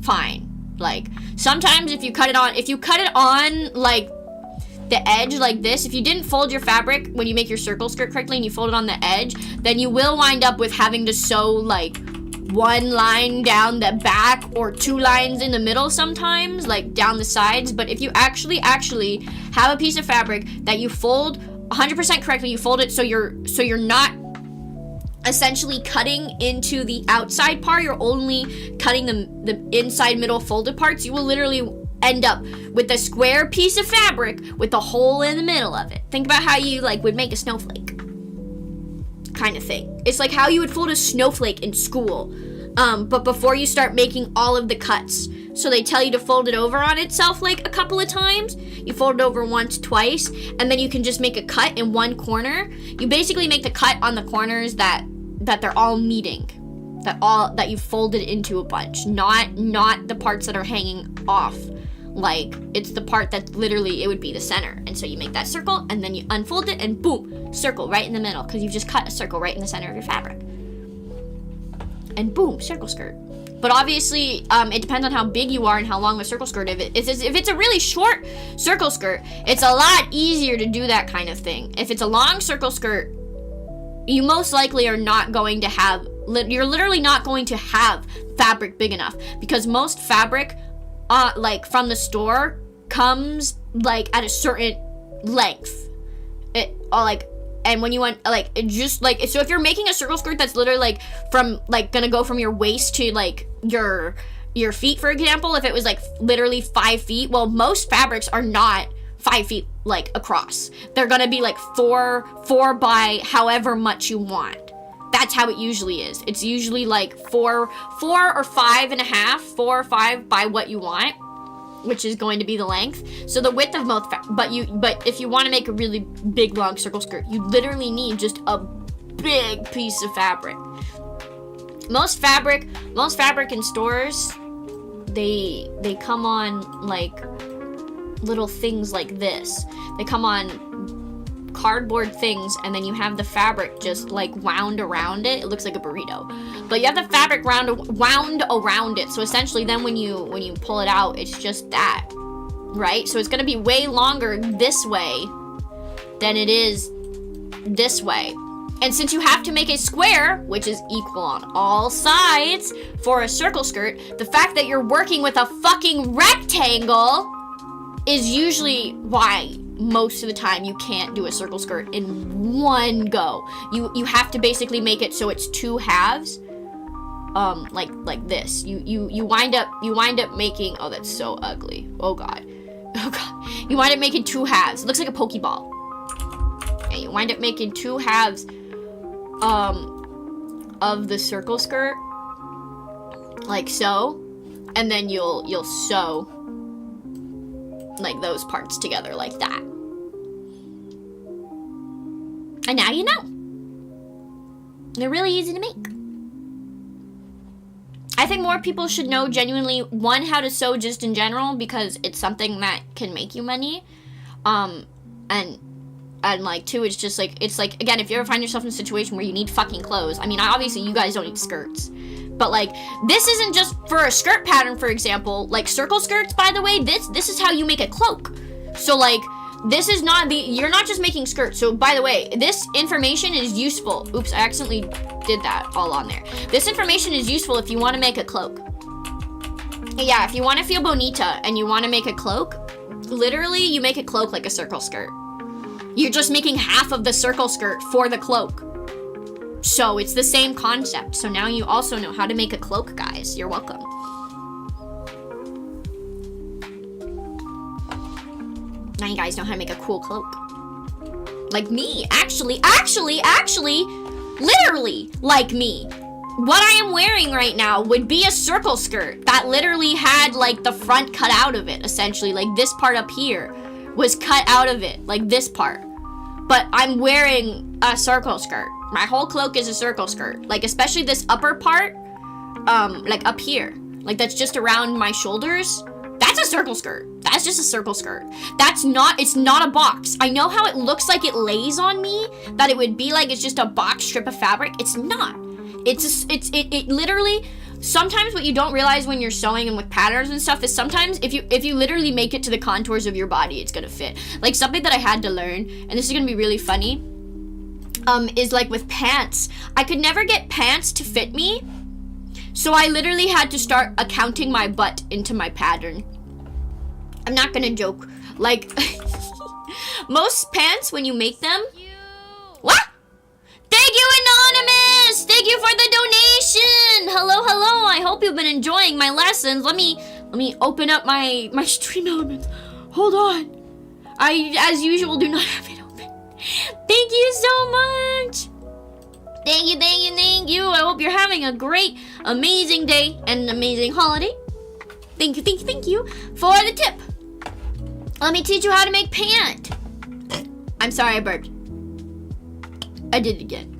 fine. Like sometimes if you cut it on like the edge like this, if you didn't fold your fabric when you make your circle skirt correctly and you fold it on the edge, then you will wind up with having to sew like 1 line down the back or 2 lines in the middle sometimes, like down the sides. But if you actually have a piece of fabric that you fold 100% correctly, you fold it so you're not essentially cutting into the outside part, you're only cutting the inside middle folded parts, you will literally end up with a square piece of fabric with a hole in the middle of it. Think about how you like would make a snowflake kind of thing. It's like how you would fold a snowflake in school, but before you start making all of the cuts. So they tell you to fold it over on itself like a couple of times. You fold it over once, twice, and then you can just make a cut in one corner. You basically make the cut on the corners that they're all meeting, that you folded into a bunch, not the parts that are hanging off. Like it's the part that literally it would be the center. And so you make that circle and then you unfold it and boom, circle right in the middle, because you've just cut a circle right in the center of your fabric. And boom, circle skirt. But obviously, it depends on how big you are and how long the circle skirt is. If it's a really short circle skirt, it's a lot easier to do that kind of thing. If it's a long circle skirt, you most likely are not going to have, you're literally not going to have fabric big enough, because most fabric, like from the store, comes like at a certain length. And when you want, like, it just, like, so if you're making a circle skirt that's literally, like, from, like, gonna go from your waist to, like, your feet, for example, if it was, like, literally 5 feet, well, most fabrics are not 5 feet, like, across. They're gonna be, like, four by however much you want. That's how it usually is. It's usually, like, 4 or 5.5, 4 or 5 by what you want, which is going to be the length. So the width of most, but if you want to make a really big long circle skirt, you literally need just a big piece of fabric. Most fabric in stores, they come on like little things like this. They come on cardboard things, and then you have the fabric just like wound around it. It looks like a burrito, but you have the fabric wound around it. So essentially, then when you pull it out, it's just that, right? So it's gonna be way longer this way than it is this way. And since you have to make a square, which is equal on all sides for a circle skirt, the fact that you're working with a fucking rectangle is usually why most of the time you can't do a circle skirt in one go. You have to basically make it so it's 2 halves. Like this. You wind up making, oh, that's so ugly. Oh god. Oh god. You wind up making 2 halves. It looks like a Pokeball. And you wind up making 2 halves of the circle skirt, like so, and then you'll sew like those parts together like that. And now you know. They're really easy to make. I think more people should know genuinely, one, how to sew just in general, because it's something that can make you money, and like, 2, it's like, again, if you ever find yourself in a situation where you need fucking clothes, I mean, obviously you guys don't need skirts, but like, this isn't just for a skirt pattern, for example. Like, circle skirts, by the way, this is how you make a cloak. So like, this is not you're not just making skirts. So by the way, this information is useful. Oops, I accidentally did that all on there. This information is useful if you want to make a cloak. Yeah, if you want to feel bonita and you want to make a cloak, literally you make a cloak like a circle skirt. You're just making half of the circle skirt for the cloak. So it's the same concept. So now you also know how to make a cloak, guys. You're welcome. Now you guys know how to make a cool cloak. Like me, actually, literally like me. What I am wearing right now would be a circle skirt that literally had like the front cut out of it, essentially. Like this part up here was cut out of it, like this part. But I'm wearing a circle skirt. My whole cloak is a circle skirt. Like especially this upper part, like up here. Like that's just around my shoulders. That's a circle skirt. That's just a circle skirt. It's not a box. I know how it looks like it lays on me, that it would be like it's just a box strip of fabric. It's not. It literally, sometimes what you don't realize when you're sewing and with patterns and stuff is sometimes if you literally make it to the contours of your body, it's gonna fit. Like something that I had to learn, and this is gonna be really funny, is like with pants. I could never get pants to fit me, so I literally had to start accounting my butt into my pattern. I'm not gonna joke. Like, most pants, when you make them... What? Thank you, Anonymous! Thank you for the donation! Hello, hello. I hope you've been enjoying my lessons. Let me open up my stream elements. Hold on. I, as usual, do not have it open. Thank you so much. Thank you, thank you, thank you. I hope you're having a great, amazing day and an amazing holiday. Thank you, thank you, thank you for the tip. Let me teach you how to make pant. I'm sorry I burped. I did it again.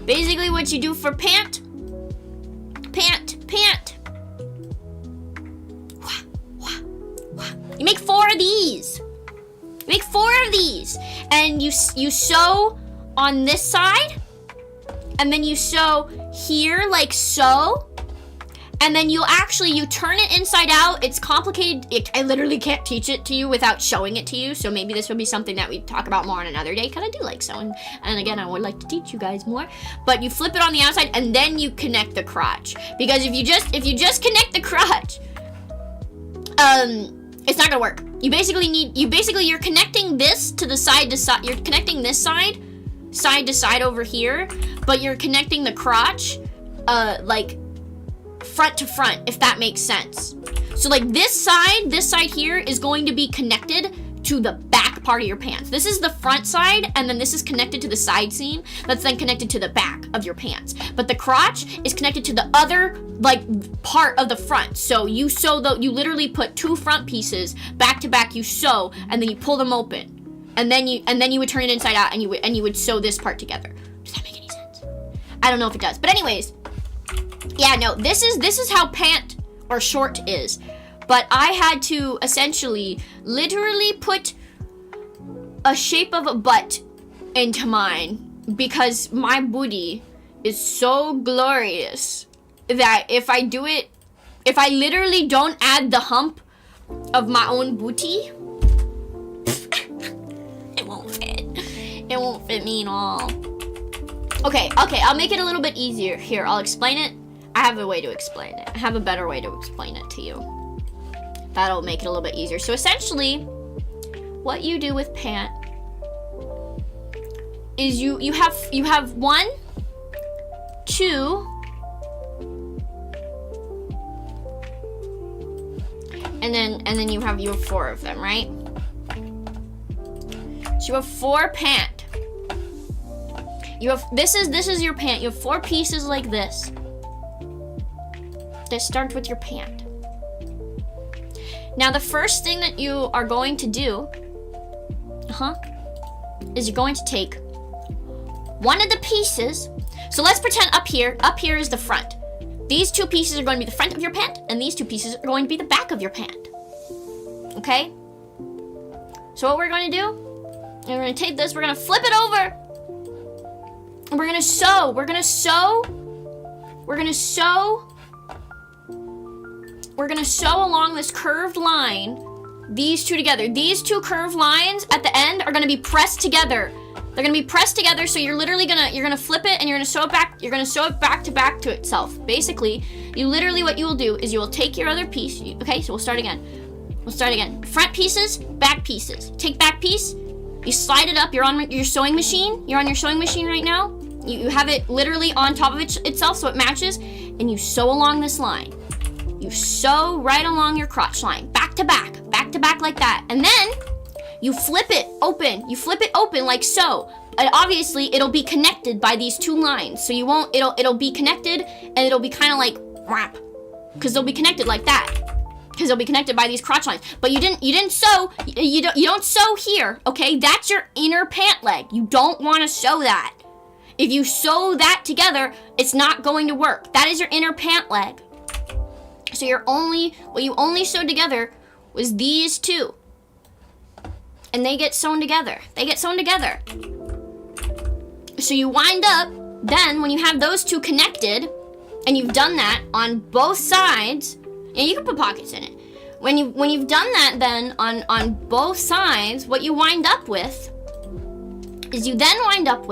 Basically what you do for pant. You make 4 of these. You make 4 of these. And you sew on this side. And then you sew here like so. And then you turn it inside out. It's complicated. I literally can't teach it to you without showing it to you. So maybe this would be something that we talk about more on another day, because I do like sewing. And again, I would like to teach you guys more. But you flip it on the outside and then you connect the crotch. Because if you just connect the crotch, it's not gonna work. You're connecting this to the side to side. You're connecting this side to side over here, but you're connecting the crotch, like front to front, if that makes sense. So like this side here is going to be connected to the back part of your pants. This is the front side, and then this is connected to the side seam that's then connected to the back of your pants. But the crotch is connected to the other like part of the front. So you you literally put 2 front pieces back to back, you sew, and then you pull them open. And then you would turn it inside out and you would sew this part together. Does that make any sense? I don't know if it does. But anyways, yeah, no, this is how pant or short is. But I had to essentially literally put a shape of a butt into mine because my booty is so glorious that if I literally don't add the hump of my own booty, it won't fit. It won't fit me at all. Okay, I'll make it a little bit easier. Here, I'll explain it. I have a way to explain it. I have a better way to explain it to you. That'll make it a little bit easier. So essentially, what you do with pant is you have 1, 2, and then you have 4 of them, right? So you have 4 pant. You have this is your pant. You have 4 pieces like this. That starts with your pant. Now the first thing that you are going to do, is you're going to take one of the pieces. So let's pretend up here is the front. These 2 pieces are going to be the front of your pant, and these 2 pieces are going to be the back of your pant. Okay? So what we're going to do, we're going to take this, we're going to flip it over, and we're going to sew. We're going to sew along this curved line, these 2 together. These 2 curved lines at the end are going to be pressed together. They're gonna be pressed together, so you're literally gonna flip it and you're gonna sew it back. You're gonna sew it back to itself. Basically, what you will do is you will take your other piece. Okay, so we'll start again. Front pieces, back pieces. Take back piece, you slide it up. You're on your sewing machine. You're on your sewing machine right now. You have it literally on top of itself, so it matches, and you sew along this line. You sew right along your crotch line, back to back like that, and then you flip it open. You flip it open like so. And obviously, it'll be connected by these 2 lines. So you won't. It'll be connected, and it'll be kind of like wrap, because they'll be connected like that. Because they'll be connected by these crotch lines. But you didn't sew. You don't sew here. Okay, that's your inner pant leg. You don't want to sew that. If you sew that together, it's not going to work. That is your inner pant leg. So what you only sewed together was these 2. And they get sewn together. So you wind up, then when you have those 2 connected, and you've done that on both sides, and you can put pockets in it. When you've done that then on both sides, what you wind up with is you wind up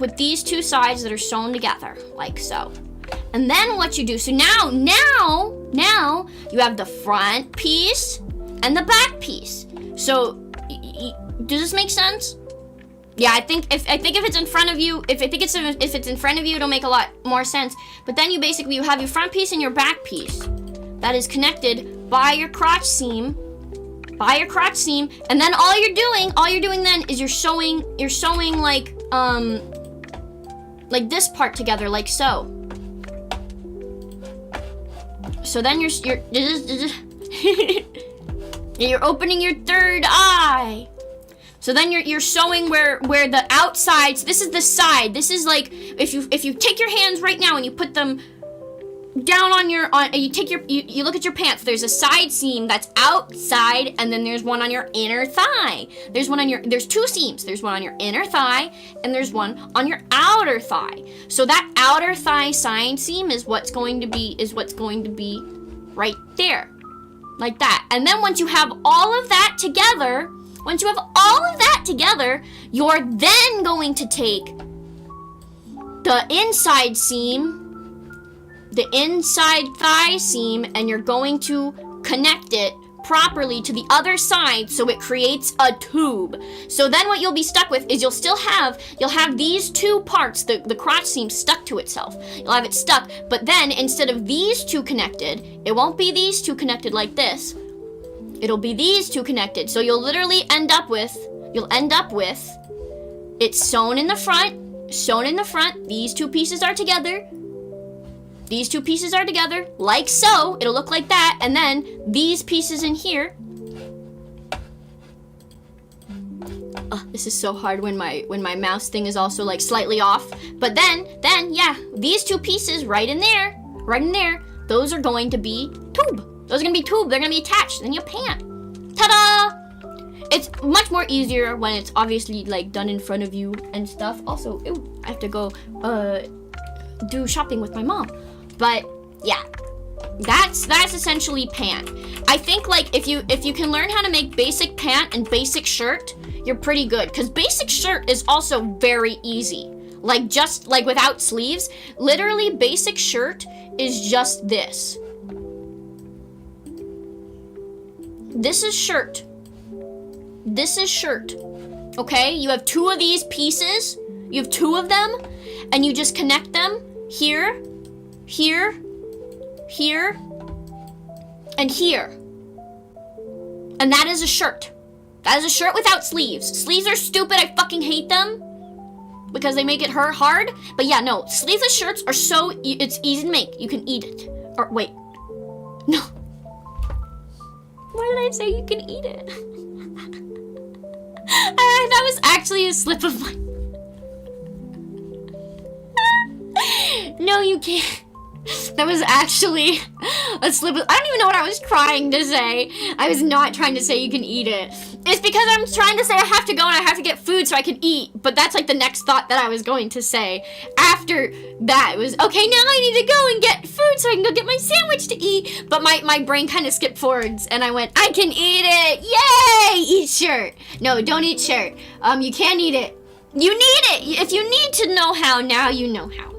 with these 2 sides that are sewn together, like so. And then what you do, so now you have the front piece and the back piece. So, does this make sense? Yeah, I think if it's in front of you, if it's in front of you, it'll make a lot more sense. But then you have your front piece and your back piece that is connected by your crotch seam, and then all you're doing then is you're sewing like this part together, like so. So then you're opening your third eye. So then you're sewing where the outsides. This is the side. This is like if you take your hands right now and you put them down you look at your pants. There's a side seam that's outside, and then there's one on your inner thigh. There's 2 seams. There's one on your inner thigh, and there's one on your outer thigh. So that outer thigh side seam is what's going to be right there, like that. And then once you have all of that together, you're then going to take the inside seam, the inside thigh seam, and you're going to connect it properly to the other side so it creates a tube. So then what you'll be stuck with is you'll have these 2 parts, the crotch seam stuck to itself. You'll have it stuck, but then instead of these 2 connected, it won't be these 2 connected like this. It'll be these 2 connected. So you'll literally end up with it's sewn in the front. These 2 pieces are together. Like so. It'll look like that. And then these pieces in here. Oh, this is so hard when my mouse thing is also like slightly off. But then yeah, these 2 pieces right in there, those are going to be tube. They're going to be attached. Then your pant. Ta-da! It's much more easier when it's obviously like done in front of you and stuff. Also, I have to go do shopping with my mom. But yeah, That's essentially pant. I think like if you can learn how to make basic pant and basic shirt, you're pretty good. Cause basic shirt is also very easy. Like just like without sleeves, literally basic shirt is just this. This is shirt. This is shirt. Okay, you have 2 of these pieces. You have 2 of them, and you just connect them here, here, here, and here. And that is a shirt. That is a shirt without sleeves. Sleeves are stupid. I fucking hate them because they make it hard. But yeah, no, sleeveless shirts are it's easy to make. You can eat it. Or wait, no. Why did I say you can eat it? That was actually a slip of my... No, you can't. That was actually a slip of... I don't even know what I was trying to say. I was not trying to say you can eat it. It's because I'm trying to say I have to go and I have to get food so I can eat. But that's like the next thought that I was going to say. After that, it was, okay, now I need to go and get food so I can go get my sandwich to eat. But my brain kind of skipped forwards and I went, I can eat it. Yay! Eat shirt. No, don't eat shirt. You can't eat it. You need it. If you need to know how, now you know how.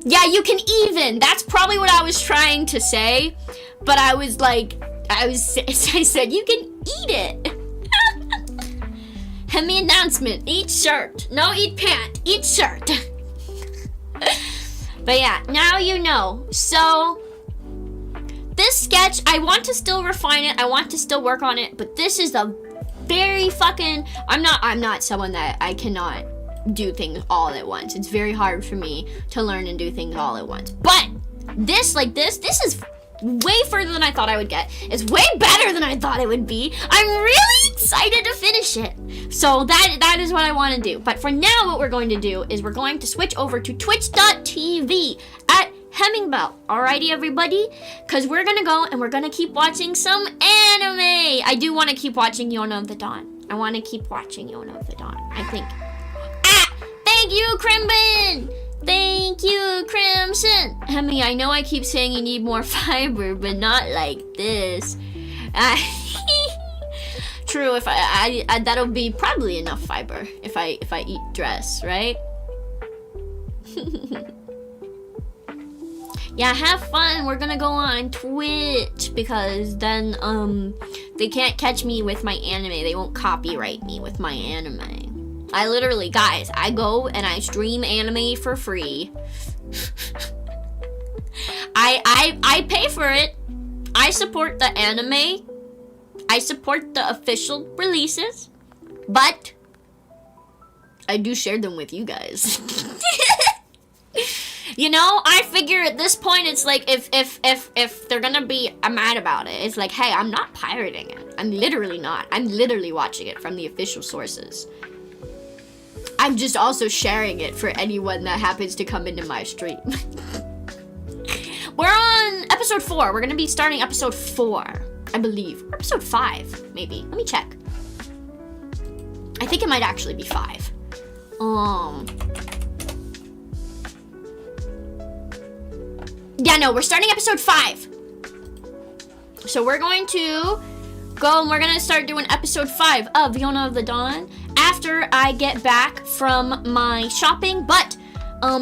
Yeah, you can even. That's probably what I was trying to say. But I was like, I said, you can eat it. Hemi announcement, eat shirt. No, eat pant, eat shirt. But yeah, now you know. So, this sketch, I want to still refine it. I want to still work on it. But this is a very fucking, I'm not someone that I cannot do things all at once. It's very hard for me to learn and do things all at once. But this is way further than I thought I would get. It's way better than I thought it would be. I'm really excited to finish it. So that is what I want to do. But for now, what we're going to do is we're going to switch over to twitch.tv at Hemmingbell. Alrighty, everybody? Because we're going to go and we're going to keep watching some anime. I do want to keep watching Yona of the Dawn. I want to keep watching Yona of the Dawn. I think. Thank you, Crimson! Thank you, Crimson! Hemi, I know I keep saying you need more fiber, but not like this. True, if I that'll be probably enough fiber if I eat dress, right? Yeah, have fun. We're gonna go on Twitch because then they can't catch me with my anime. They won't copyright me with my anime. I literally, guys, I go and I stream anime for free. I pay for it. I support the anime. I support the official releases. But I do share them with you guys. You know, I figure at this point it's like if they're gonna be mad about it, it's like, hey, I'm not pirating it. I'm literally not. I'm literally watching it from the official sources. I'm just also sharing it for anyone that happens to come into my stream. We're on episode 4. We're gonna be starting episode 4, I believe. Or episode 5, maybe. Let me check. I think it might actually be 5. Yeah, no, we're starting episode 5. So we're going to go and we're gonna start doing episode 5 of Yona of the Dawn after I get back from my shopping. But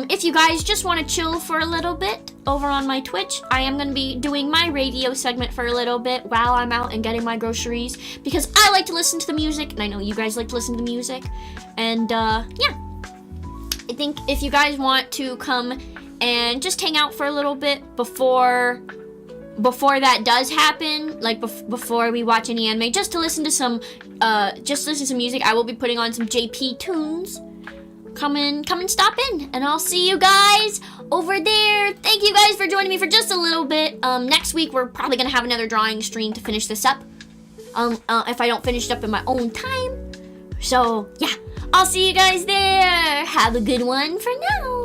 if you guys just want to chill for a little bit over on my Twitch, I am going to be doing my radio segment for a little bit while I'm out and getting my groceries, because I like to listen to the music, and I know you guys like to listen to the music. And yeah, I think if you guys want to come and just hang out for a little bit before that does happen, like before we watch any anime, just to listen to some music, I will be putting on some JP tunes. Come and stop in, and I'll see you guys over there. Thank you guys for joining me for just a little bit. Next week we're probably gonna have another drawing stream to finish this up. If I don't finish it up in my own time. So yeah, I'll see you guys there. Have a good one for now.